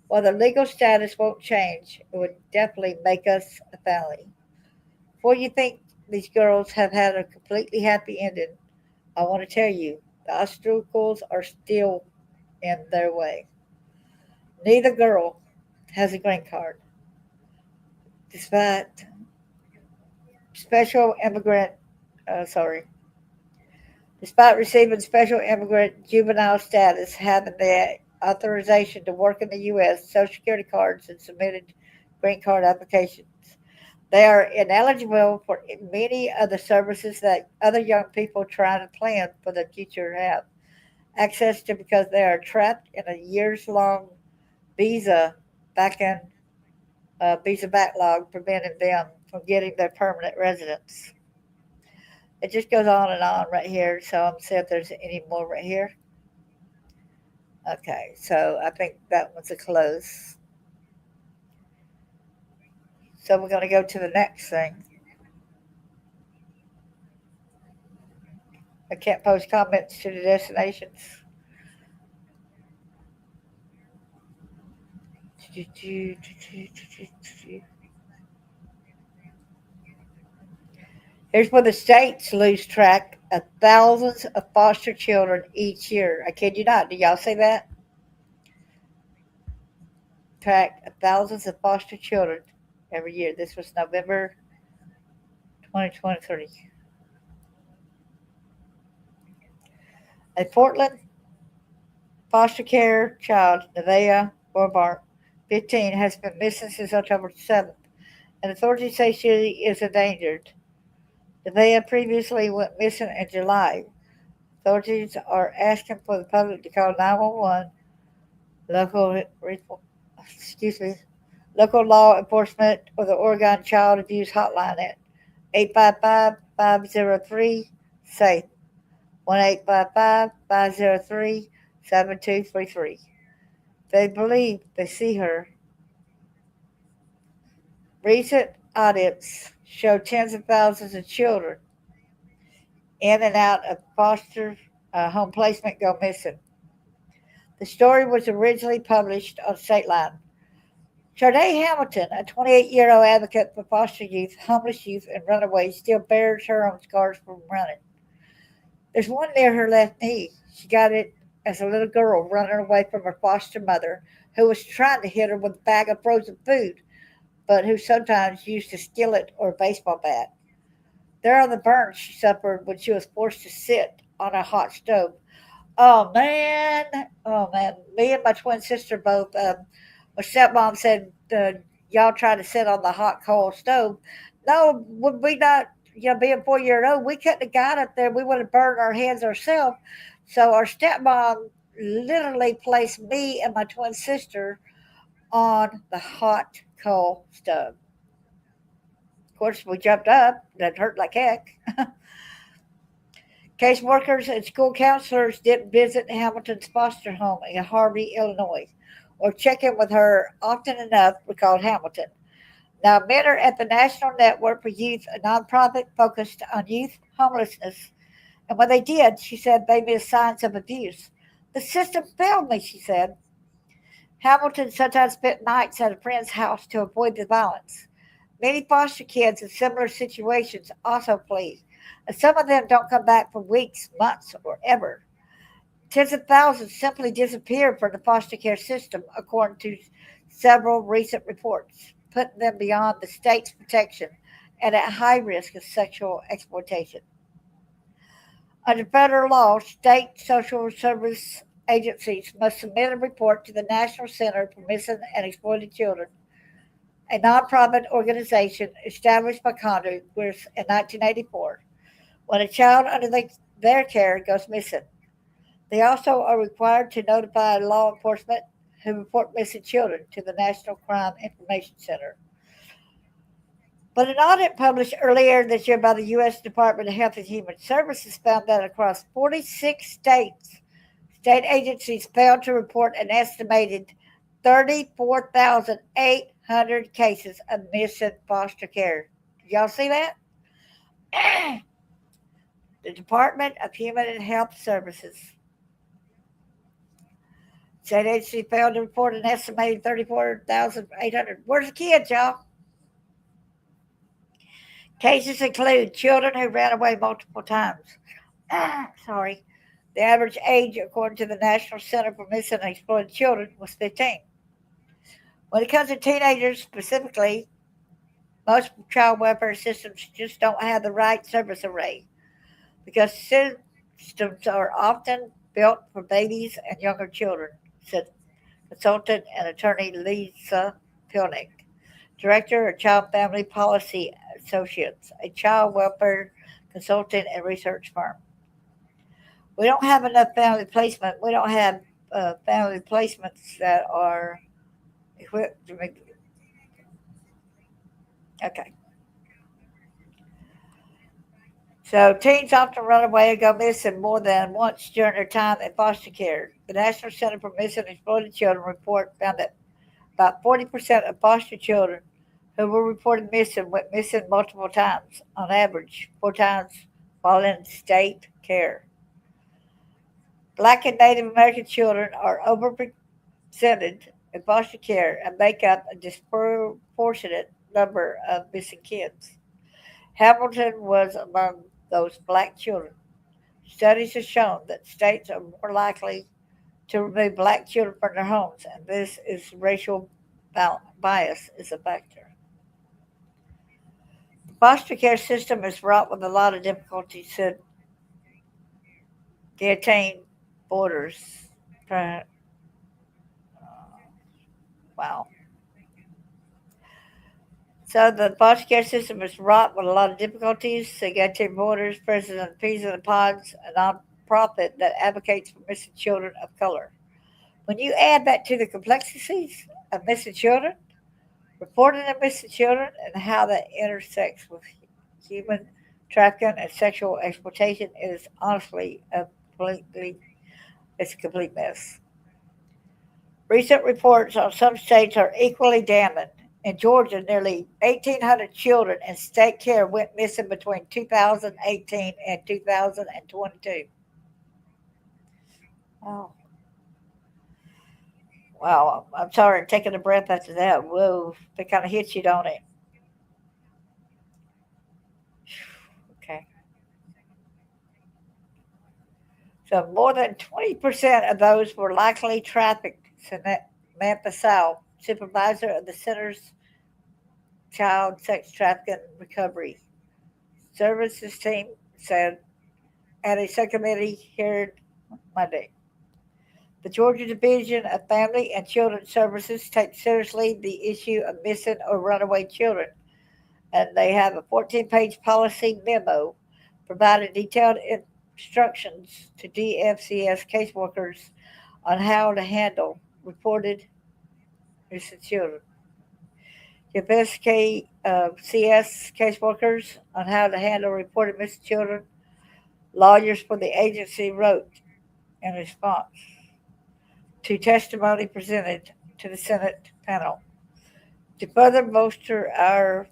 While the legal status won't change, it would definitely make us a family. Before you think these girls have had a completely happy ending, I want to tell you the obstacles are still in their way. Neither girl has a green card, despite special immigrant, sorry, despite receiving special immigrant juvenile status, having the authorization to work in the U.S., Social Security cards, and submitted green card applications. They are ineligible for many of the services that other young people trying to plan for the future have access to because they are trapped in a years long visa back in visa backlog, preventing them from getting their permanent residence. It just goes on and on right here. So I'm see if there's any more right here. Okay, so I think that one's a close. So we're going to go to the next thing. I can't post comments to the destinations. Here's where the states lose track of thousands of foster children each year. I kid you not. Do y'all see that? Track of thousands of foster children every year. This was November 2023. A Portland foster care child, Nevaeh Borbart, 15, has been missing since October 7th, and authorities say she is endangered. Nevaeh previously went missing in July. Authorities are asking for the public to call 911, local, excuse me, local law enforcement, or the Oregon Child Abuse Hotline at 855-503-SAFE, 1-855-503-7233. They believe they see her. Recent audits show tens of thousands of children in and out of foster home placement go missing. The story was originally published on Stateline. Sharday Hamilton, a 28-year-old advocate for foster youth, homeless youth, and runaways, still bears her own scars from running. There's one near her left knee. She got it as a little girl running away from her foster mother, who was trying to hit her with a bag of frozen food, but who sometimes used a skillet or a baseball bat. There are the burns she suffered when she was forced to sit on a hot stove. Oh man, me and my twin sister both. My stepmom said, "Y'all try to sit on the hot coal stove." No, would we not? Being 4 years old, we couldn't have got up there. We would have burned our hands ourselves. So our stepmom literally placed me and my twin sister on the hot coal stove. Of course, we jumped up. That hurt like heck. Case workers and school counselors didn't visit Hamilton's foster home in Harvey, Illinois, or check in with her often enough, recalled Hamilton. Now, men are at the National Network for Youth, a nonprofit focused on youth homelessness. And when they did, she said they missed signs of abuse. The system failed me, she said. Hamilton sometimes spent nights at a friend's house to avoid the violence. Many foster kids in similar situations also flee, and some of them don't come back for weeks, months, or ever. Tens of thousands simply disappeared from the foster care system, according to several recent reports, putting them beyond the state's protection and at high risk of sexual exploitation. Under federal law, state social service agencies must submit a report to the National Center for Missing and Exploited Children, a nonprofit organization established by Congress in 1984, when a child under their care goes missing. They also are required to notify law enforcement who report missing children to the National Crime Information Center. But an audit published earlier this year by the U.S. Department of Health and Human Services found that across 46 states, state agencies failed to report an estimated 34,800 cases of missing foster care. Did y'all see that? The Department of Human and Health Services. State agency failed to report an estimated 34,800. Where's the kids, y'all? Cases include children who ran away multiple times. Sorry. The average age, according to the National Center for Missing and Exploited Children, was 15. When it comes to teenagers specifically, most child welfare systems just don't have the right service array because systems are often built for babies and younger children, said consultant and attorney Lisa Pilnick, director of Child Family Policy Associates, a child welfare consultant and research firm. We don't have enough family placement. We don't have family placements that are equipped to make. Okay. So teens often run away and go missing more than once during their time in foster care. The National Center for Missing and Exploited Children report found that about 40% of foster children who were reported missing went missing multiple times, on average 4 times while in state care. Black and Native American children are overrepresented in foster care and make up a disproportionate number of missing kids. Hamilton was among those black children. Studies have shown that states are more likely to remove black children from their homes, and this is racial bias is a factor. The foster care system is wrought with a lot of difficulties, said Gaetane Borders. Wow. So the foster care system is wrought with a lot of difficulties. Gaetane Borders, president of Peas in the Pods, a nonprofit that advocates for missing children of color. When you add that to the complexities of missing children, reporting of missing children, and how that intersects with human trafficking and sexual exploitation, it is honestly it's a complete mess. Recent reports on some states are equally damning. In Georgia, nearly 1,800 children in state care went missing between 2018 and 2022. Oh, wow. I'm sorry, taking a breath after that. Whoa, that kind of hits you, don't it? Okay. So more than 20% of those were likely trafficked, Samantha Sal, supervisor of the Center's Child Sex Trafficking Recovery Services team, said at a subcommittee hearing Monday. The Georgia Division of Family and Children Services takes seriously the issue of missing or runaway children, and they have a 14-page policy memo providing detailed instructions to DFCS caseworkers on how to handle reported missing children. Give SKCS caseworkers on how to handle reported missing children, lawyers for the agency wrote in response to testimony presented to the Senate panel. To further bolster our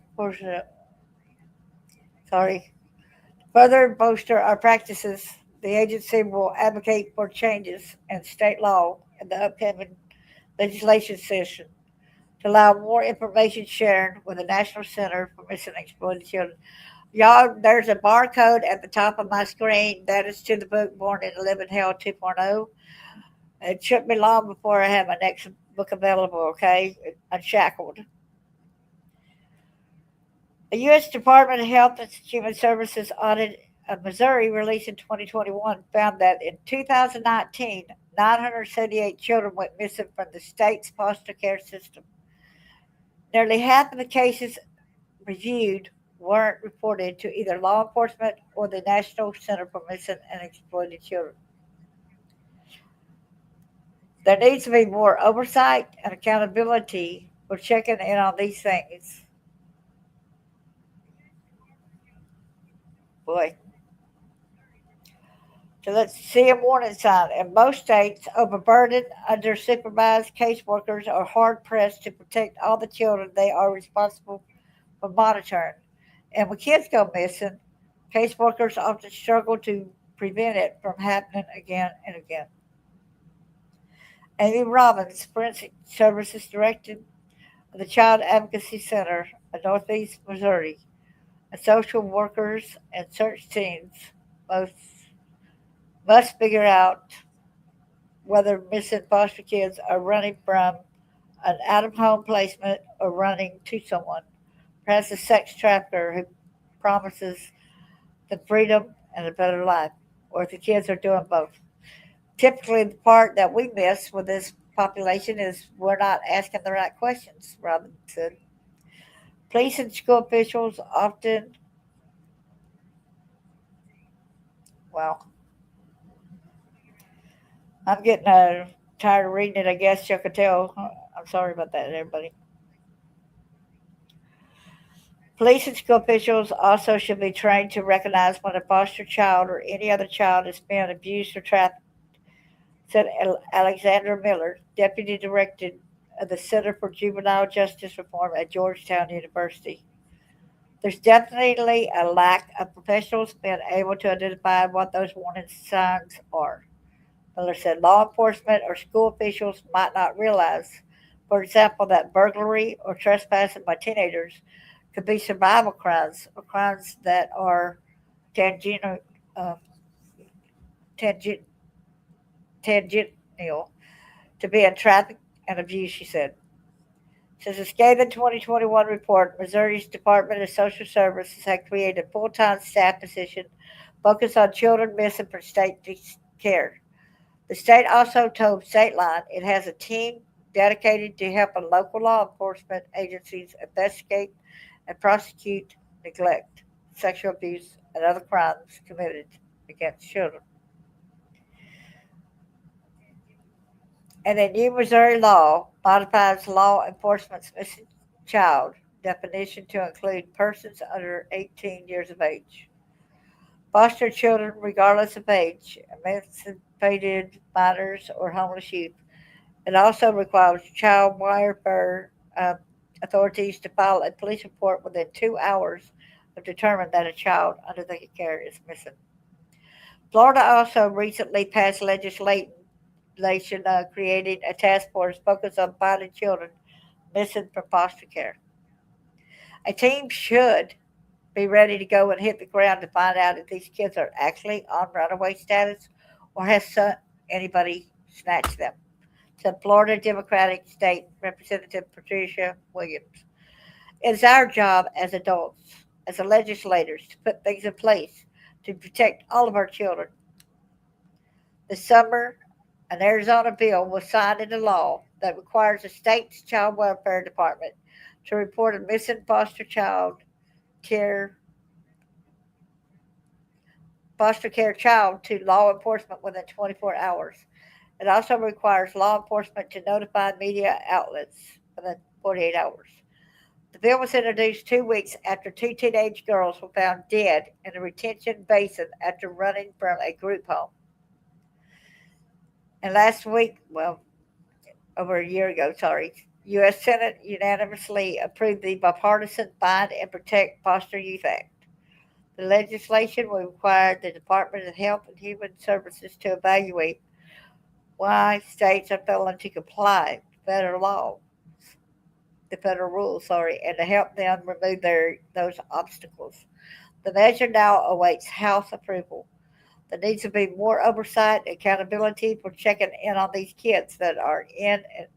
practices, the agency will advocate for changes in state law in the upcoming legislation session to allow more information shared with the National Center for Missing and Exploited Children. Y'all, there's a barcode at the top of my screen. That is to the book Born in Living Hell 2.0. It shouldn't be long before I have my next book available, okay? Unshackled. The U.S. Department of Health and Human Services audit of Missouri, released in 2021, found that in 2019, 978 children went missing from the state's foster care system. Nearly half of the cases reviewed weren't reported to either law enforcement or the National Center for Missing and Exploited Children. There needs to be more oversight and accountability for checking in on these things. Boy, so let's see a warning sign. In most states, overburdened, under supervised caseworkers are hard pressed to protect all the children they are responsible for monitoring. And when kids go missing, caseworkers often struggle to prevent it from happening again and again. Amy Robbins, Forensic Services Director of the Child Advocacy Center of Northeast Missouri, and social workers and search teams both must figure out whether missing foster kids are running from an out of home placement or running to someone, perhaps a sex trafficker who promises the freedom and a better life, or if the kids are doing both. Typically, the part that we miss with this population is we're not asking the right questions, Robin said. Police and school officials often, well, I'm getting tired of reading it, I guess you could tell. I'm sorry about that, everybody. Police and school officials also should be trained to recognize when a foster child or any other child is being abused or trafficked, said Alexandra Miller, Deputy Director of the Center for Juvenile Justice Reform at Georgetown University. There's definitely a lack of professionals being able to identify what those warning signs are. Miller said law enforcement or school officials might not realize, for example, that burglary or trespassing by teenagers could be survival crimes or crimes that are tangential, uh, tangent, tangential to being trafficked and abused, she said. Since a scathing 2021 report, Missouri's Department of Social Services had created a full-time staff position focused on children missing from state care. The state also told Stateline it has a team dedicated to helping local law enforcement agencies investigate and prosecute neglect, sexual abuse, and other crimes committed against children. And a new Missouri law modifies law enforcement's missing child definition to include persons under 18 years of age. Foster children, regardless of age, emancipated minors, or homeless youth. It also requires child welfare authorities to file a police report within 2 hours of determining that a child under their care is missing. Florida also recently passed legislation creating a task force focused on finding children missing from foster care. A team should be ready to go and hit the ground to find out if these kids are actually on runaway status or has anybody snatched them, said Florida Democratic State Representative Patricia Williams. It is our job as adults, as the legislators, to put things in place to protect all of our children. This summer, an Arizona bill was signed into law that requires the state's child welfare department to report a missing care foster care child to law enforcement within 24 hours. It also requires law enforcement to notify media outlets within 48 hours. The bill was introduced 2 weeks after two teenage girls were found dead in a retention basin after running from a group home. And last week, well, over a year ago, sorry, U.S. Senate unanimously approved the Bipartisan Find and Protect Foster Youth Act. The legislation will require the Department of Health and Human Services to evaluate why states are failing to comply with the federal rules, and to help them remove those obstacles. The measure now awaits House approval. There needs to be more oversight and accountability for checking in on these kids that are in and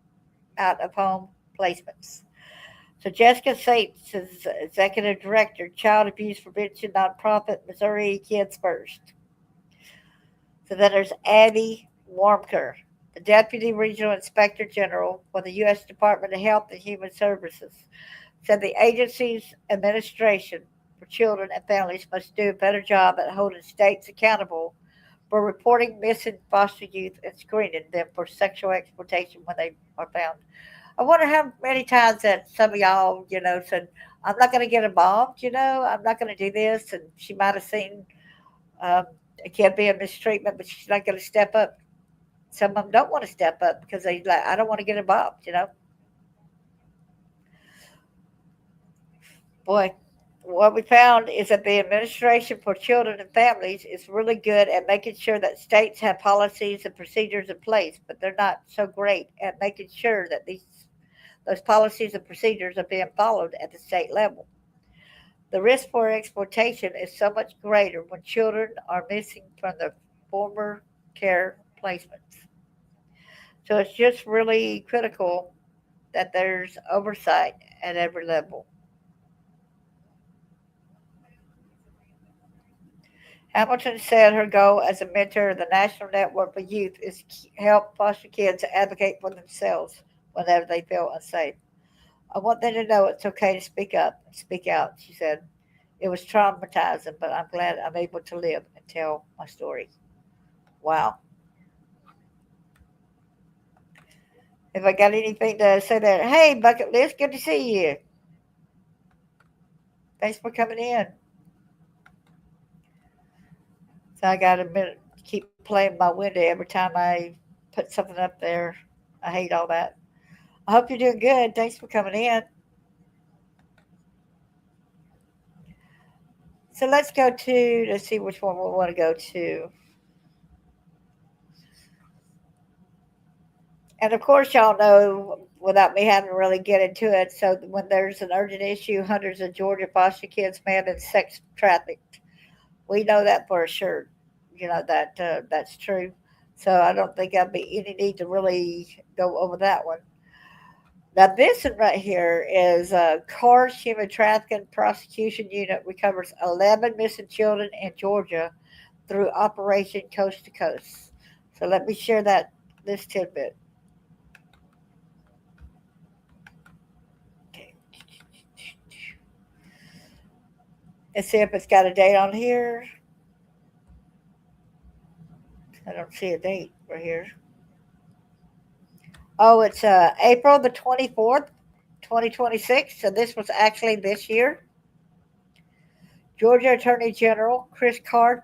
out of home placements. So Jessica Saints is executive director, Child Abuse Prevention nonprofit Missouri Kids First. So then there's Abby Warmker, the deputy regional inspector general for the U.S. Department of Health and Human Services, said the agency's administration for children and families must do a better job at holding states accountable for reporting missing foster youth and screening them for sexual exploitation when they are found. I wonder how many times that some of y'all, said, I'm not going to get involved, I'm not going to do this. And she might have seen um, a kid being mistreatment, but she's not going to step up. Some of them don't want to step up because they like, I don't want to get involved. Boy, what we found is that the Administration for Children and Families is really good at making sure that states have policies and procedures in place, but they're not so great at making sure that those policies and procedures are being followed at the state level. The risk for exploitation is so much greater when children are missing from their former care placements. So it's just really critical that there's oversight at every level. Hamilton said her goal as a mentor of the National Network for Youth is to help foster kids advocate for themselves whenever they feel unsafe. I want them to know it's okay to speak up and speak out, she said. It was traumatizing, but I'm glad I'm able to live and tell my story. Wow. If I got anything to say there, hey, Bucket List, good to see you. Thanks for coming in. So I got a minute to keep playing my window every time I put something up there. I hate all that. I hope you're doing good. Thanks for coming in. So let's see which one we want to go to. And of course, y'all know without me having to really get into it. So when there's an urgent issue, hundreds of Georgia foster kids may have been sex trafficked. We know that for sure. That that's true. So I don't think there'll be any need to really go over that one. Now this one right here is CARS Human Trafficking Prosecution Unit recovers 11 missing children in Georgia through Operation Coast to Coast. So let me share this tidbit. Okay. Let's see if it's got a date on here. I don't see a date right here. Oh, it's April the 24th, 2026. So this was actually this year. Georgia Attorney General Chris Card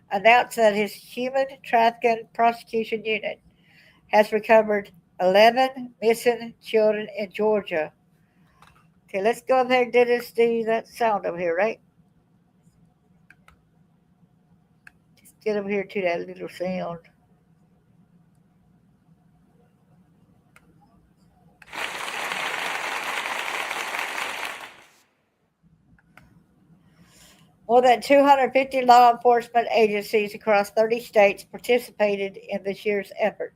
announced that his Human Trafficking Prosecution Unit has recovered 11 missing children in Georgia. Okay, let's go ahead and do that sound over here, right? Just get over here to that little sound. More than 250 law enforcement agencies across 30 states participated in this year's effort,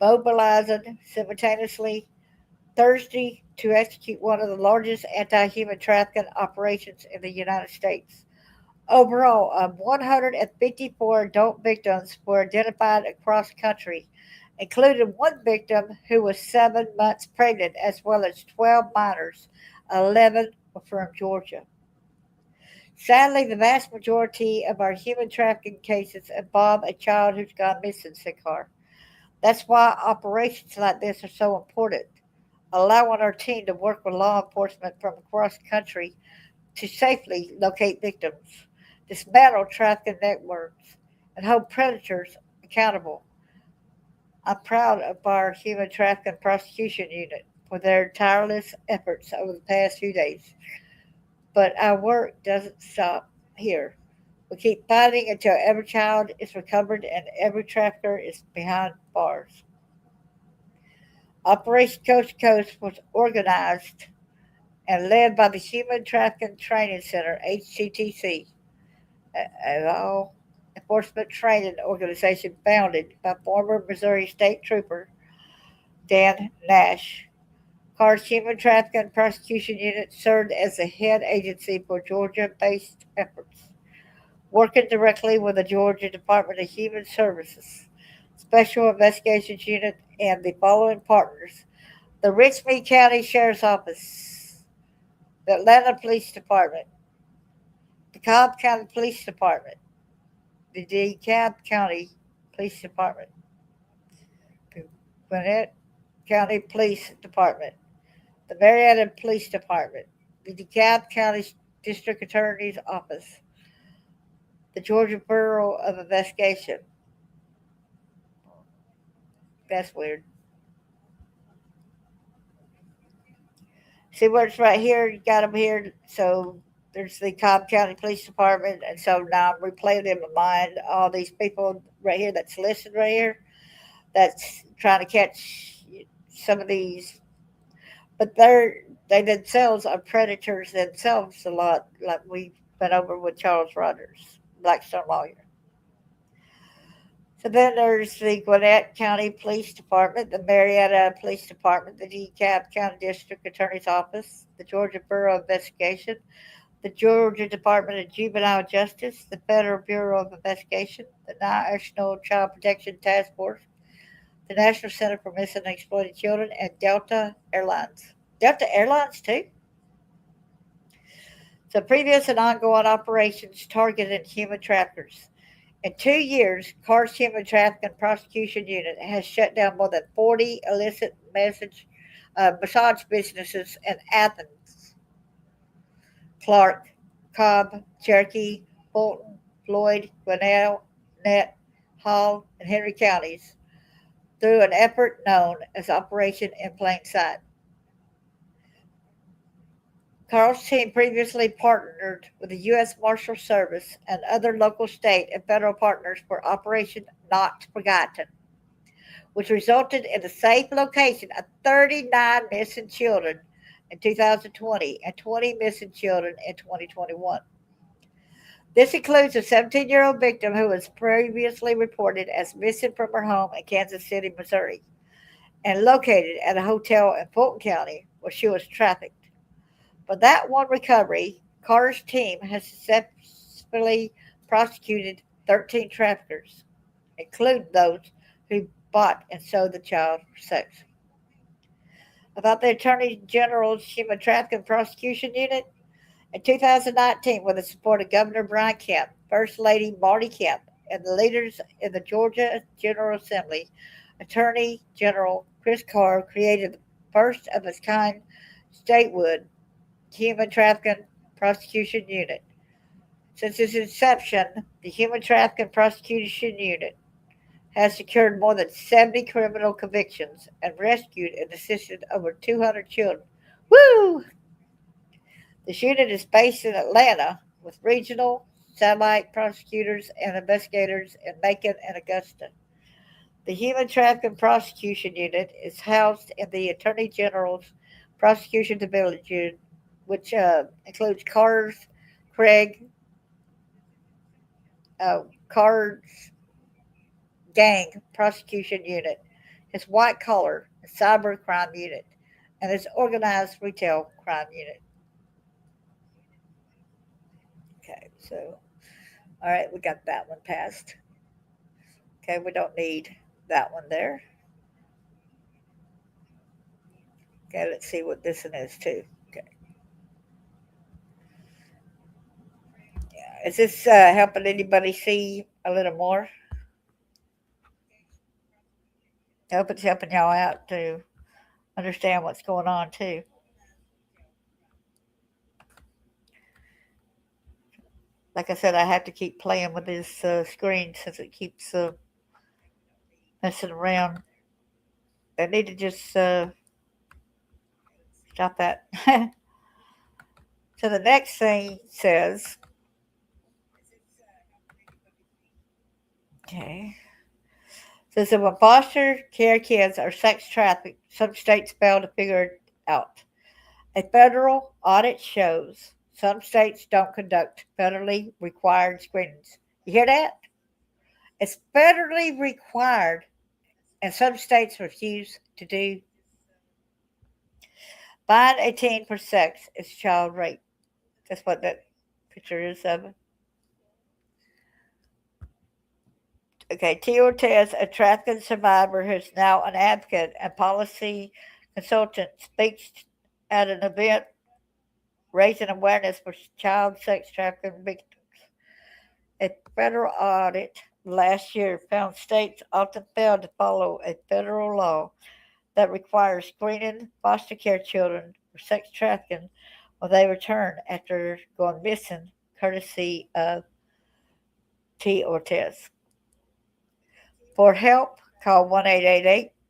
mobilizing simultaneously Thursday to execute one of the largest anti human trafficking operations in the United States. Overall, 154 adult victims were identified across the country, including one victim who was 7 months pregnant, as well as 12 minors. 11 were from Georgia. Sadly, the vast majority of our human trafficking cases involve a child who's gone missing, said Carr. That's why operations like this are so important, allowing our team to work with law enforcement from across the country to safely locate victims, dismantle trafficking networks, and hold predators accountable. I'm proud of our Human Trafficking Prosecution Unit for their tireless efforts over the past few days. But our work doesn't stop here. We keep fighting until every child is recovered and every trafficker is behind bars. Operation Coast to Coast was organized and led by the Human Trafficking Training Center, HTTC, a law enforcement training organization founded by former Missouri State Trooper Dan Nash. Carr's Human Trafficking Prosecution Unit served as the head agency for Georgia based efforts, working directly with the Georgia Department of Human Services, Special Investigations Unit, and the following partners: the Richmond County Sheriff's Office, the Atlanta Police Department, the Cobb County Police Department, the DeKalb County Police Department, the Gwinnett County Police Department, the Marietta Police Department, the DeKalb County District Attorney's Office, the Georgia Bureau of Investigation. That's weird. See where it's right here? You got them here. So there's the Cobb County Police Department. And so now I'm replaying in my mind all these people right here that's listed right here that's trying to catch some of these. But they themselves are predators themselves a lot, like we went over with Charles Rogers, Blackstone lawyer. So then there's the Gwinnett County Police Department, the Marietta Police Department, the DeKalb County District Attorney's Office, the Georgia Bureau of Investigation, the Georgia Department of Juvenile Justice, the Federal Bureau of Investigation, the National Child Protection Task Force, the National Center for Missing and Exploited Children, and Delta Airlines. Delta Airlines, too? So previous and ongoing operations targeted human traffickers. In 2 years, Carr's Human Trafficking Prosecution Unit has shut down more than 40 illicit massage businesses in Athens, Clark, Cobb, Cherokee, Fulton, Floyd, Gwinnett, Hall, and Henry counties through an effort known as Operation in Plain Sight. Carr's team previously partnered with the U.S. Marshal Service and other local, state, and federal partners for Operation Not Forgotten, which resulted in the safe location of 39 missing children in 2020 and 20 missing children in 2021. This includes a 17-year-old victim who was previously reported as missing from her home in Kansas City, Missouri, and located at a hotel in Fulton County where she was trafficked. For that one recovery, Carr's team has successfully prosecuted 13 traffickers, including those who bought and sold the child for sex. About the Attorney General's Human Trafficking Prosecution Unit, in 2019, with the support of Governor Brian Kemp, First Lady Marty Kemp, and the leaders in the Georgia General Assembly, Attorney General Chris Carr created the first of its kind statewide Human Trafficking Prosecution Unit. Since its inception, the Human Trafficking Prosecution Unit has secured more than 70 criminal convictions and rescued and assisted over 200 children. Woo! This unit is based in Atlanta with regional satellite prosecutors and investigators in Macon and Augusta. The Human Trafficking Prosecution Unit is housed in the Attorney General's Prosecution Division, which includes Carr's Gang Prosecution Unit, his White Collar and Cyber Crime Unit, and his Organized Retail Crime Unit. Okay, so, all right, we got that one passed. Okay, we don't need that one there. Okay, let's see what this one is too. Okay, yeah, is this helping anybody see a little more? I hope it's helping y'all out to understand what's going on too. Like I said, I have to keep playing with this screen since it keeps messing around. I need to just stop that. So the next thing says, okay, says that when foster care kids are sex trafficked, some states fail to figure it out. A federal audit shows some states don't conduct federally required screenings. You hear that? It's federally required, and some states refuse to do. Fine a teen for sex is child rape. That's what that picture is of it. Okay, T. Ortiz, a trafficking survivor who's now an advocate and policy consultant, speaks at an event raising awareness for child sex trafficking victims. A federal audit last year found states often fail to follow a federal law that requires screening foster care children for sex trafficking when they return after going missing, courtesy of T. Ortiz. For help, call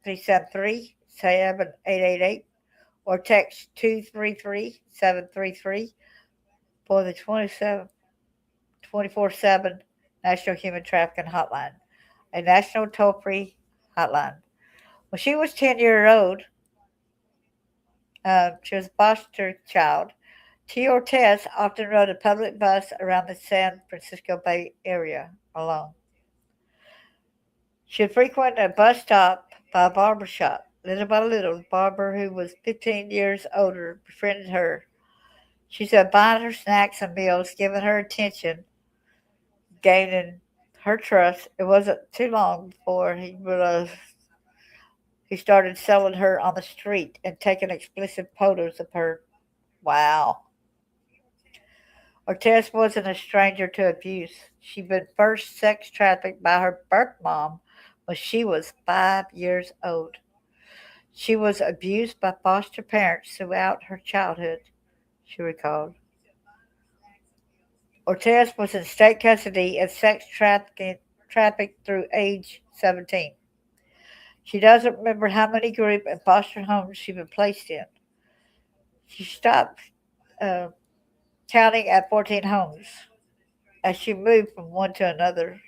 1-888-373-7888 or text 233-733 for the 24/7 National Human Trafficking Hotline, a national toll-free hotline. When she was 10 years old, she was a foster child. T. Ortiz often rode a public bus around the San Francisco Bay Area alone. She would frequent a bus stop by a barber shop. Little by little, the barber, who was 15 years older, befriended her. She said buying her snacks and meals, giving her attention, gaining her trust. It wasn't too long before he started selling her on the street and taking explicit photos of her. Wow. Ortiz wasn't a stranger to abuse. She'd been first sex trafficked by her birth mom when she was 5 years old. She was abused by foster parents throughout her childhood, she recalled. Ortiz was in state custody and sex trafficked through age 17. She doesn't remember how many group and foster homes she'd been placed in. She stopped uh, counting at 14 homes as she moved from one to another.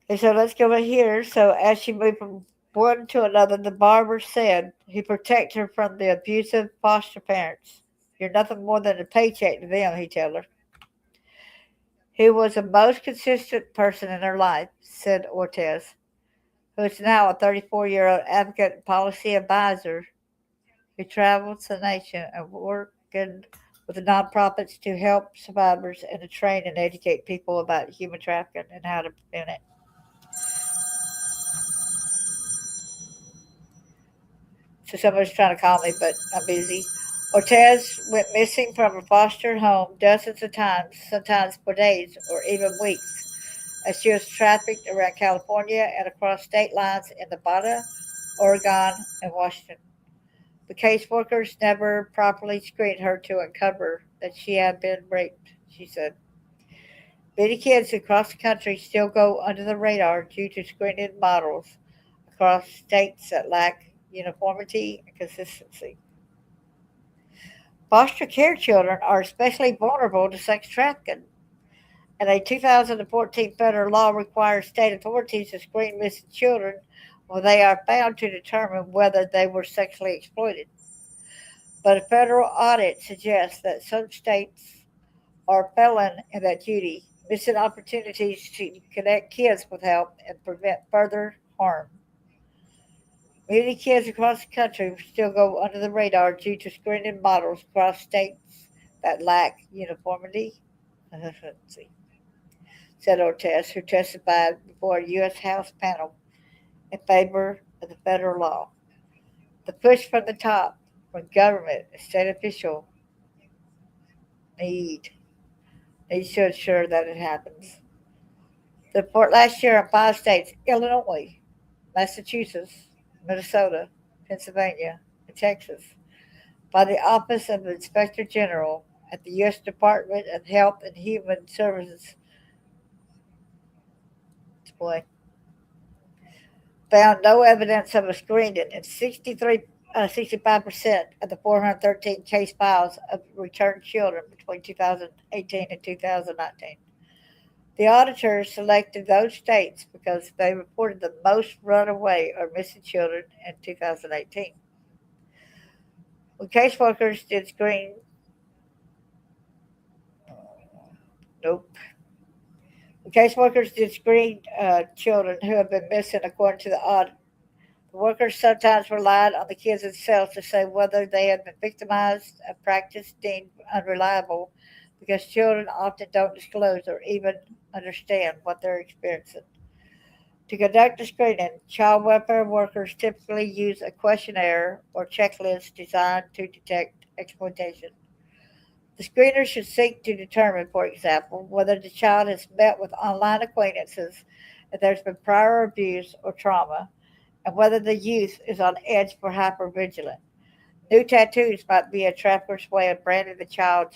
Okay, so let's go right here. So as she moved from one to another, the barber said he protected her from the abusive foster parents. You're nothing more than a paycheck to them, he told her. He was the most consistent person in her life, said Ortiz, who is now a 34-year-old advocate and policy advisor who travels the nation and working with the nonprofits to help survivors and to train and educate people about human trafficking and how to prevent it. So somebody's trying to call me, but I'm busy. Ortiz went missing from her foster home dozens of times, sometimes for days or even weeks, as she was trafficked around California and across state lines in Nevada, Oregon, and Washington. The caseworkers never properly screened her to uncover that she had been raped, she said. Many kids across the country still go under the radar due to screening models across states that lack uniformity and consistency. Foster care children are especially vulnerable to sex trafficking, and a 2014 federal law requires state authorities to screen missing children when they are found to determine whether they were sexually exploited. But a federal audit suggests that some states are failing in that duty, missing opportunities to connect kids with help and prevent further harm. Many kids across the country still go under the radar due to screening models across states that lack uniformity and consistency, said Ortiz, who testified before a U.S. House panel in favor of the federal law. The push from the top, from government and state officials, need needs to ensure that it happens. The report last year in 5 states, Illinois, Massachusetts, Minnesota, Pennsylvania, and Texas, by the Office of the Inspector General at the U.S. Department of Health and Human Services, boy, found no evidence of a screening in 65% of the 413 case files of returned children between 2018 and 2019. The auditors selected those states because they reported the most runaway or missing children in 2018. When caseworkers did screen, nope. When caseworkers did screen children who have been missing according to the audit, the workers sometimes relied on the kids themselves to say whether they had been victimized, a practice deemed unreliable because children often don't disclose or even understand what they're experiencing. To conduct the screening, child welfare workers typically use a questionnaire or checklist designed to detect exploitation. The screener should seek to determine, for example, whether the child has met with online acquaintances, if there's been prior abuse or trauma, and whether the youth is on edge for hypervigilance. New tattoos might be a trapper's way of branding the child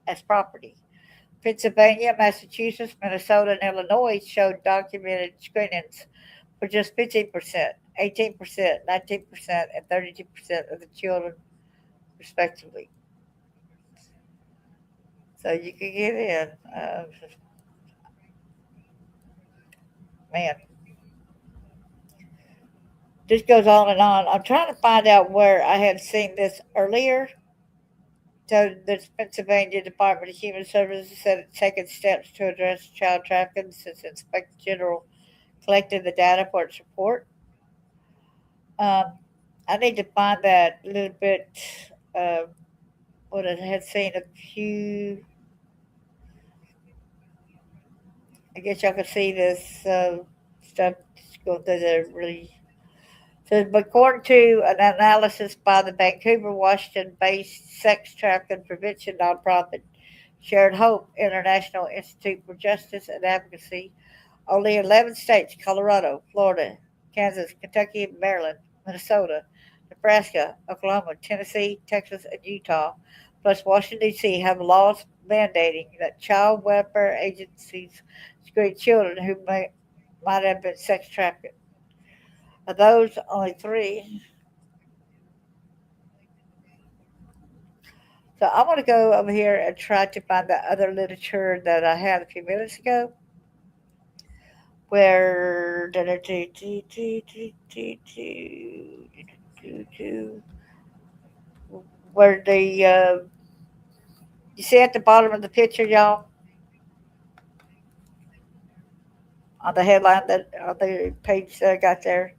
as property. Pennsylvania, Massachusetts, Minnesota, and Illinois showed documented screenings for just 15%, 18%, 19%, and 32% of the children, respectively. So you can get in. Man, this goes on and on. I'm trying to find out where I had seen this earlier. So the Pennsylvania Department of Human Services said it's taken steps to address child trafficking since the Inspector General collected the data for its report. Um, I need to find that a little bit. Uh, what I had seen a few. I guess y'all can see this stuff just going through there really. So, according to an analysis by the Vancouver, Washington-based sex trafficking prevention nonprofit Shared Hope International Institute for Justice and Advocacy, only 11 states, Colorado, Florida, Kansas, Kentucky, Maryland, Minnesota, Nebraska, Oklahoma, Tennessee, Texas, and Utah, plus Washington, D.C., have laws mandating that child welfare agencies screen children who might have been sex trafficked. Of those, only three. So I want to go over here and try to find the other literature that I had a few minutes ago, where where the you see at the bottom of the picture, y'all, on the headline that on the page that I got there,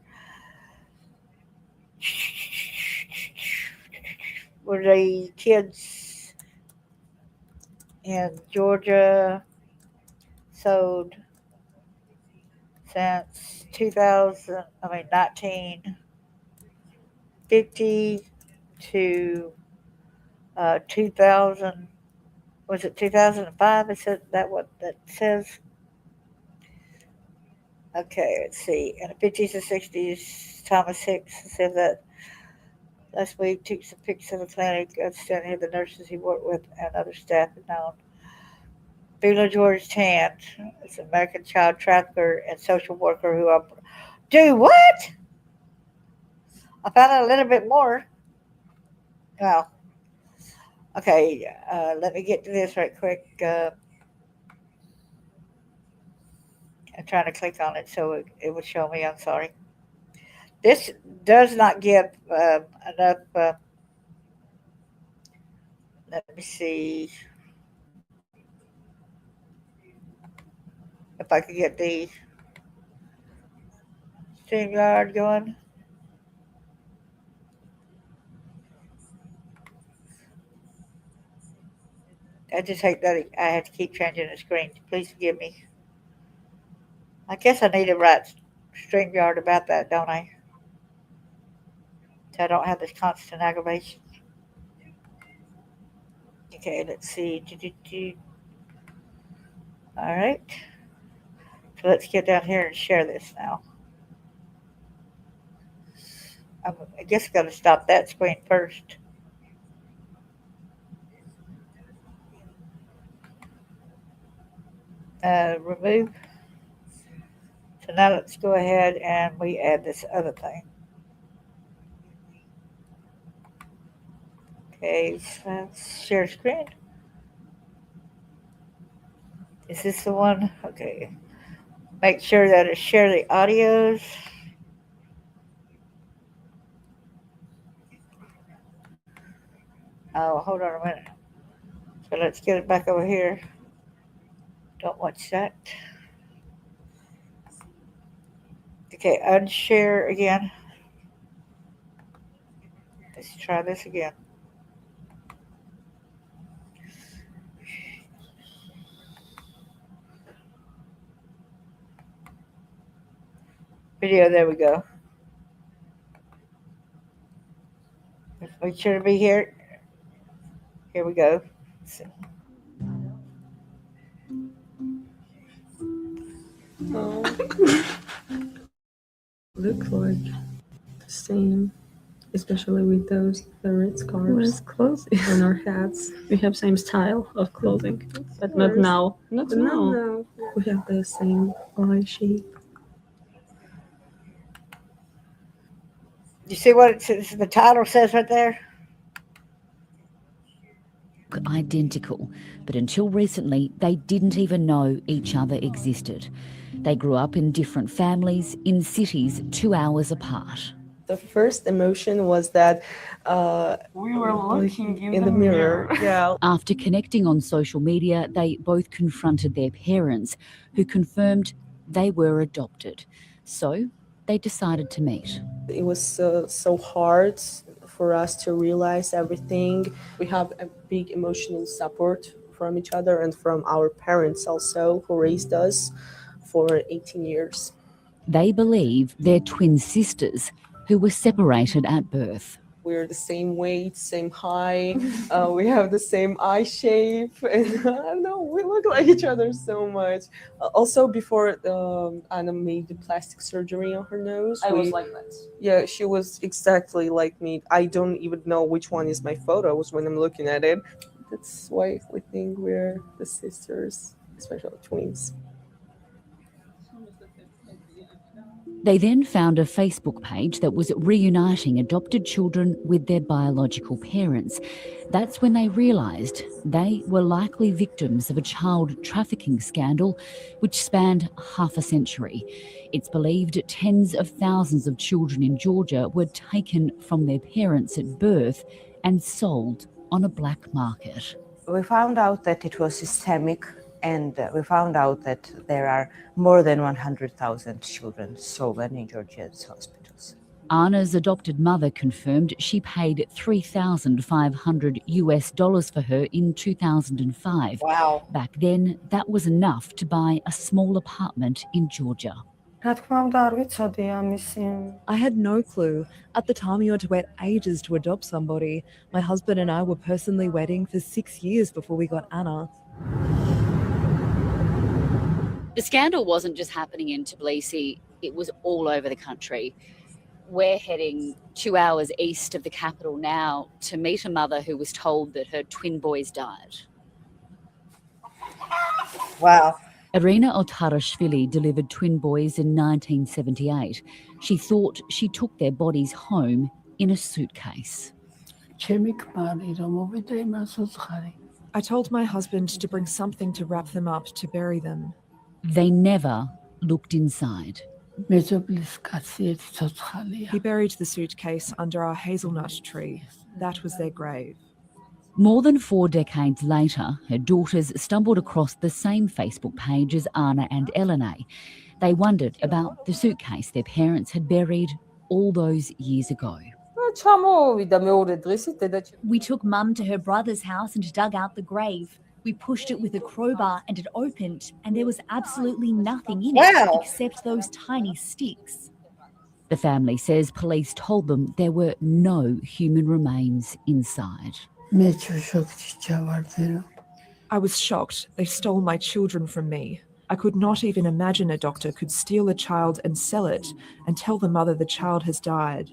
where the kids in Georgia sold since 2000, I mean 1950 to 2000. Was it 2005? Is that what that says? Okay, let's see. In the 50s and 60s, Thomas Hicks said that last week took some pics of the clinic, understanding the nurses he worked with and other staff had known. Bela George Tant is an American child trafficker and social worker who do what? I found out a little bit more. Well, okay, let me get to this right quick. I'm trying to click on it so it will show me. I'm sorry. This does not give enough. Let me see if I could get the StreamYard going. I just hate that I have to keep changing the screen. Please forgive me. I guess I need to write StreamYard about that, don't I? So I don't have this constant aggravation. Okay, let's see. All right. So let's get down here and share this now. I guess I got to stop that screen first. Remove. So now let's go ahead and we add this other thing. Okay, so let's share screen. Is this the one? Okay. Make sure that it share the audios. Oh, hold on a minute. So let's get it back over here. Don't watch that. Okay, unshare again. Let's try this again. Video, there we go. Let's make sure to be here. Here we go. Look like the same, especially with those the red scarves clothes on our hats. We have same style of clothing, but not course. now. Not But now. no, we have the same eye shape. You see what the title says right there? Identical, but until recently they didn't even know each other existed. They grew up in different families in cities 2 hours apart. The first emotion was that We were looking in the mirror. Yeah. After connecting on social media, they both confronted their parents, who confirmed they were adopted. So they decided to meet. It was so hard for us to realize everything. We have a big emotional support from each other and from our parents also, who raised us for 18 years. They believe they're twin sisters who were separated at birth. We're the same weight, same height. We have the same eye shape, and I don't know, we look like each other so much. Also, before Anna made the plastic surgery on her nose, I was like that. yeah, she was exactly like me. I don't even know which one is my photos when I'm looking at it. That's why we think we're the sisters, especially twins. They then found a Facebook page that was reuniting adopted children with their biological parents. That's when they realised they were likely victims of a child trafficking scandal which spanned half a century. It's believed tens of thousands of children in Georgia were taken from their parents at birth and sold on a black market. We found out that it was systemic, and we found out that there are more than 100,000 children stolen in Georgia's hospitals. Anna's adopted mother confirmed she paid $3,500 for her in 2005. Wow. Back then, that was enough to buy a small apartment in Georgia. I had no clue. At the time, you had to wait ages to adopt somebody. My husband and I were personally waiting for 6 years before we got Anna. The scandal wasn't just happening in Tbilisi, it was all over the country. We're heading 2 hours east of the capital now to meet a mother who was told that her twin boys died. Wow. Irina Otarashvili delivered twin boys in 1978. She thought she took their bodies home in a suitcase. I told my husband to bring something to wrap them up to bury them. They never looked inside. He buried the suitcase under our hazelnut tree. That was their grave. More than 4 decades later, her daughters stumbled across the same Facebook page as Anna and Elena. They wondered about the suitcase their parents had buried all those years ago. We took Mum to her brother's house and dug out the grave. We pushed it with a crowbar and it opened, and there was absolutely nothing in it except those tiny sticks. The family says police told them there were no human remains inside. I was shocked. They stole my children from me. I could not even imagine a doctor could steal a child and sell it and tell the mother the child has died.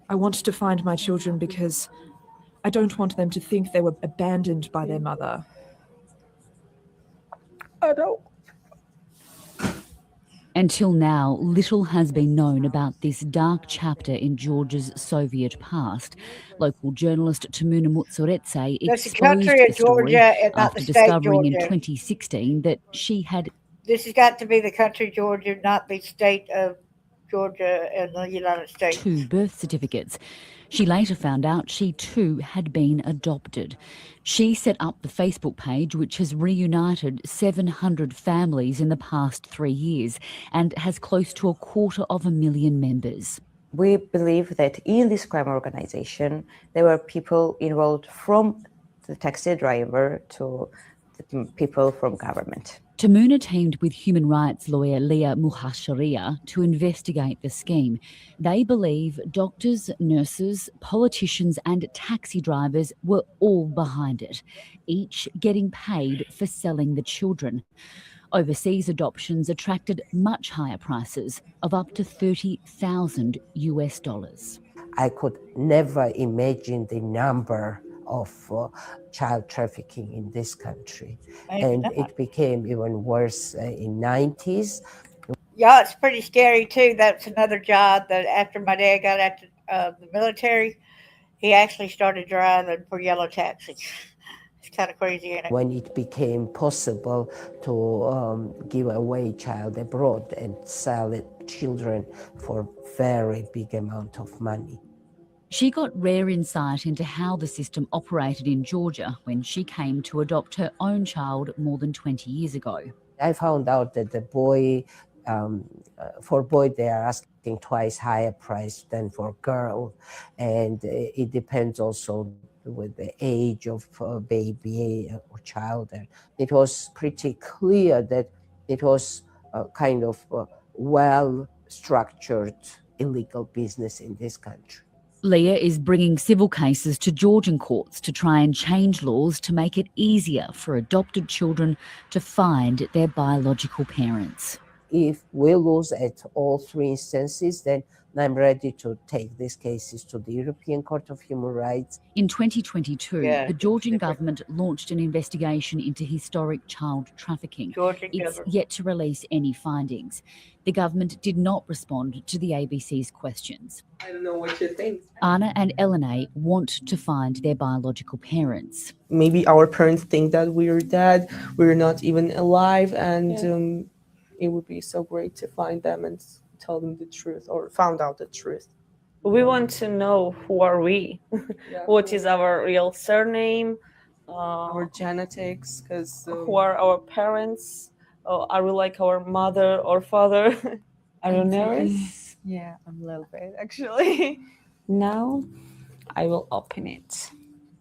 I want to find my children because I don't want them to think they were abandoned by their mother. I don't. Until now, little has been known about this dark chapter in Georgia's Soviet past. Local journalist Tamuna Mutsuretse That's the exposed country the of story Georgia and not after the state discovering in Georgia. 2016 that she had This has got to be the country Georgia, not the state of Georgia in the United States. 2 birth certificates. She later found out she too had been adopted. She set up the Facebook page, which has reunited 700 families in the past 3 years and has close to 250,000 members. We believe that in this crime organization, there were people involved from the taxi driver to the people from government. Tamuna teamed with human rights lawyer Leah Muhasharia to investigate the scheme. They believe doctors, nurses, politicians and taxi drivers were all behind it, each getting paid for selling the children. Overseas adoptions attracted much higher prices of up to $30,000 US. I could never imagine the number of child trafficking in this country. And it became even worse in 90s. Yeah, it's pretty scary too. That's another job that after my dad got out the military, he actually started driving for yellow taxis. It's kind of crazy, ain't it? When it became possible to give away child abroad and sell it children for very big amount of money. She got rare insight into how the system operated in Georgia when she came to adopt her own child more than 20 years ago. I found out that the boy, for boy, they are asking twice higher price than for girl. And it depends also with the age of baby or child. And it was pretty clear that it was a kind of well-structured illegal business in this country. Leah is bringing civil cases to Georgian courts to try and change laws to make it easier for adopted children to find their biological parents. If we lose at all 3 instances, then I'm ready to take these cases to the European Court of Human Rights. In 2022, the Georgian government launched an investigation into historic child trafficking. It's yet to release any findings. The government did not respond to the ABC's questions. I don't know what you think. Anna and Elena want to find their biological parents. Maybe our parents think that we're dead, we're not even alive, and it would be so great to find them and tell them the truth or found out the truth. We want to know who are we, what is our real surname, Our genetics, because who are our parents, are we like our mother or father? Are you nervous? Yeah, I'm a little bit actually. Now I will open it.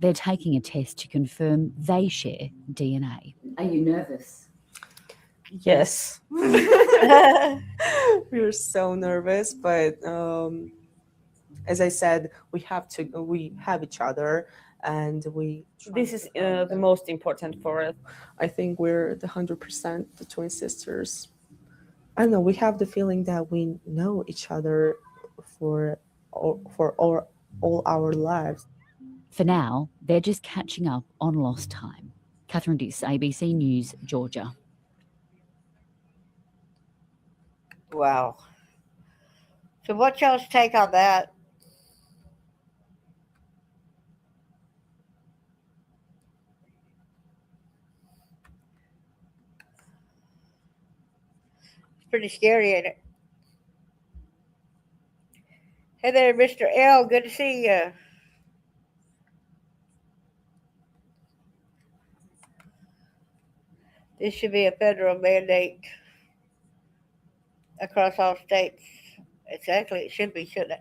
They're taking a test to confirm they share DNA. Are you nervous? Yes. We're so nervous, but as I said, we have each other, and This is the most important for us. I think we're the 100% the twin sisters. I don't know. We have the feeling that we know each other for all our lives. For now, they're just catching up on lost time. Catherine Diss, ABC News, Georgia. Wow. So what's y'all's take on that? It's pretty scary, ain't it? Hey there, Mr. L. Good to see you. This should be a federal mandate across all states. Exactly, it should be, shouldn't it?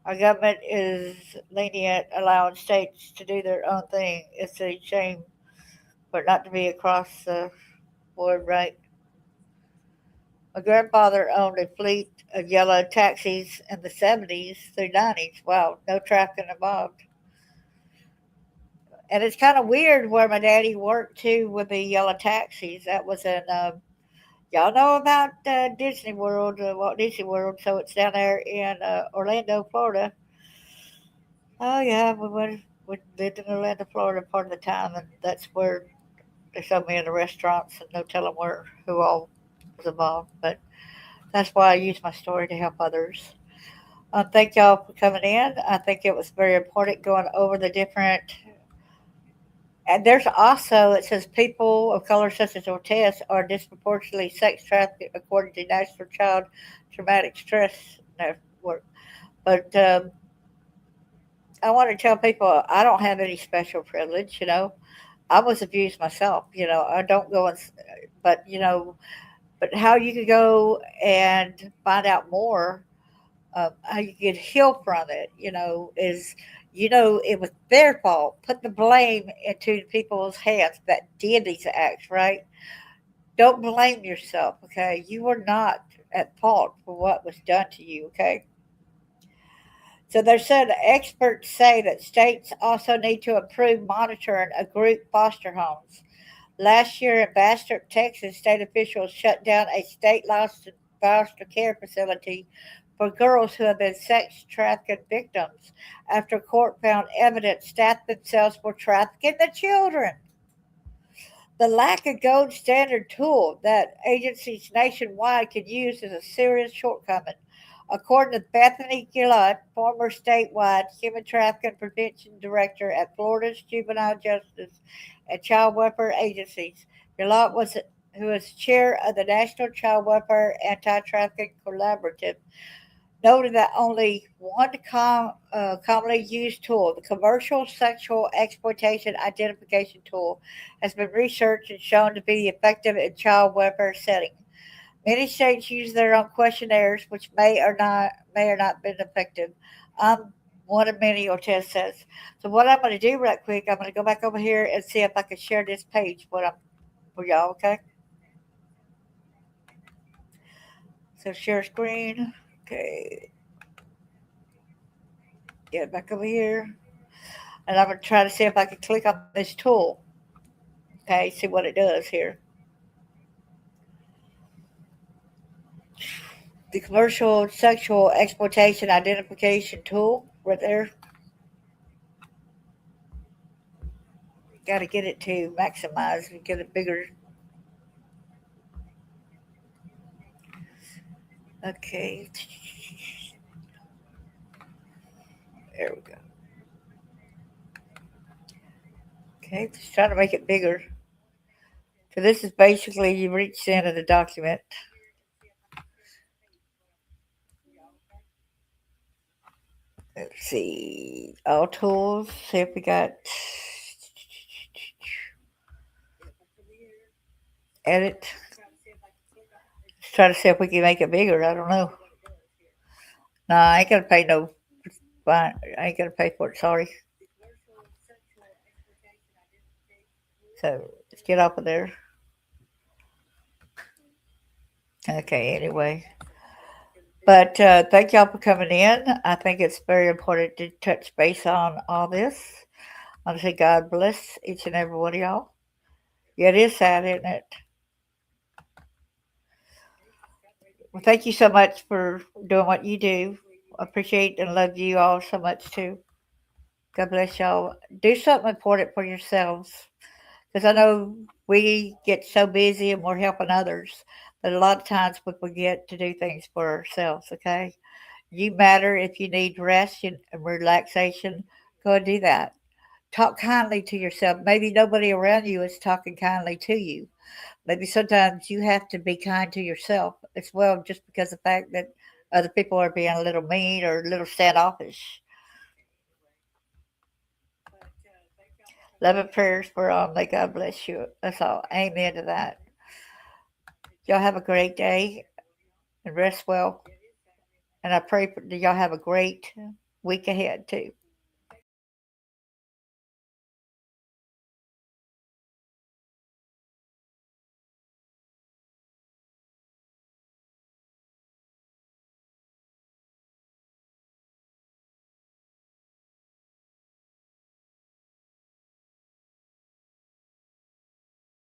Our government is lenient, allowing states to do their own thing. It's a shame for it not to be across the board, right? My grandfather owned a fleet of yellow taxis in the 70s through 90s. Wow, no traffic involved. And it's kind of weird where my daddy worked too with the yellow taxis. That was in y'all know about Disney World, Walt Disney World, so it's down there in Orlando, Florida. Oh, yeah, we lived in Orlando, Florida part of the time, and that's where they showed me in the restaurants, and no telling who all was involved. But That's why I use my story to help others. Thank y'all for coming in. I think it was very important going over the different. And there's also, it says people of color such as Ortiz are disproportionately sex trafficked according to National Child Traumatic Stress Network. But I want to tell people I don't have any special privilege, I was abused myself, I don't go and, but, but how you could go and find out more, how you could heal from it, is, it was their fault. Put the blame into people's hands that did these acts, right? Don't blame yourself, okay? You were not at fault for what was done to you, okay? So they said experts say that states also need to improve monitoring of group foster homes. Last year in Bastrop, Texas, state officials shut down a state-licensed foster care facility for girls who have been sex trafficked victims after court found evidence staff themselves were trafficking the children. The lack of gold standard tool that agencies nationwide can use is a serious shortcoming. According to Bethany Gillott, former statewide human trafficking prevention director at Florida's Juvenile Justice and Child Welfare Agencies, Gillott who is chair of the National Child Welfare Anti-Trafficking Collaborative, noted that only one commonly used tool, the Commercial Sexual Exploitation Identification Tool, has been researched and shown to be effective in child welfare settings. Many states use their own questionnaires, which may or not been effective. I'm one of many, Ortiz says. So what I'm going to do right quick, I'm going to go back over here and see if I can share this page for y'all, okay? So share screen. Okay. Get back over here. And I'm going to try to see if I can click on this tool. Okay, see what it does here. The Commercial Sexual Exploitation Identification Tool right there. Got to get it to maximize and get it bigger. Okay. There we go. Okay, just trying to make it bigger. So this is basically you reach the end of the document. Let's see. All tools. See if we got edit. Let's try to see if we can make it bigger. I don't know. No, I ain't gonna pay no. I ain't gonna pay for it. Sorry. So let's get off of there. Okay. Anyway. But thank y'all for coming in. I think it's very important to touch base on all this. I want to say God bless each and every one of y'all. Yeah, it is sad, isn't it? Well, thank you so much for doing what you do. I appreciate and love you all so much too. God bless y'all. Do something important for yourselves. Because I know we get so busy and we're helping others. But a lot of times we forget to do things for ourselves, okay? You matter. If you need rest and relaxation, go and do that. Talk kindly to yourself. Maybe nobody around you is talking kindly to you. Maybe sometimes you have to be kind to yourself as well, just because of the fact that other people are being a little mean or a little standoffish. Love and prayers for all. May God bless you. That's all. Amen to that. Y'all have a great day and rest well. And I pray that y'all have a great week ahead too.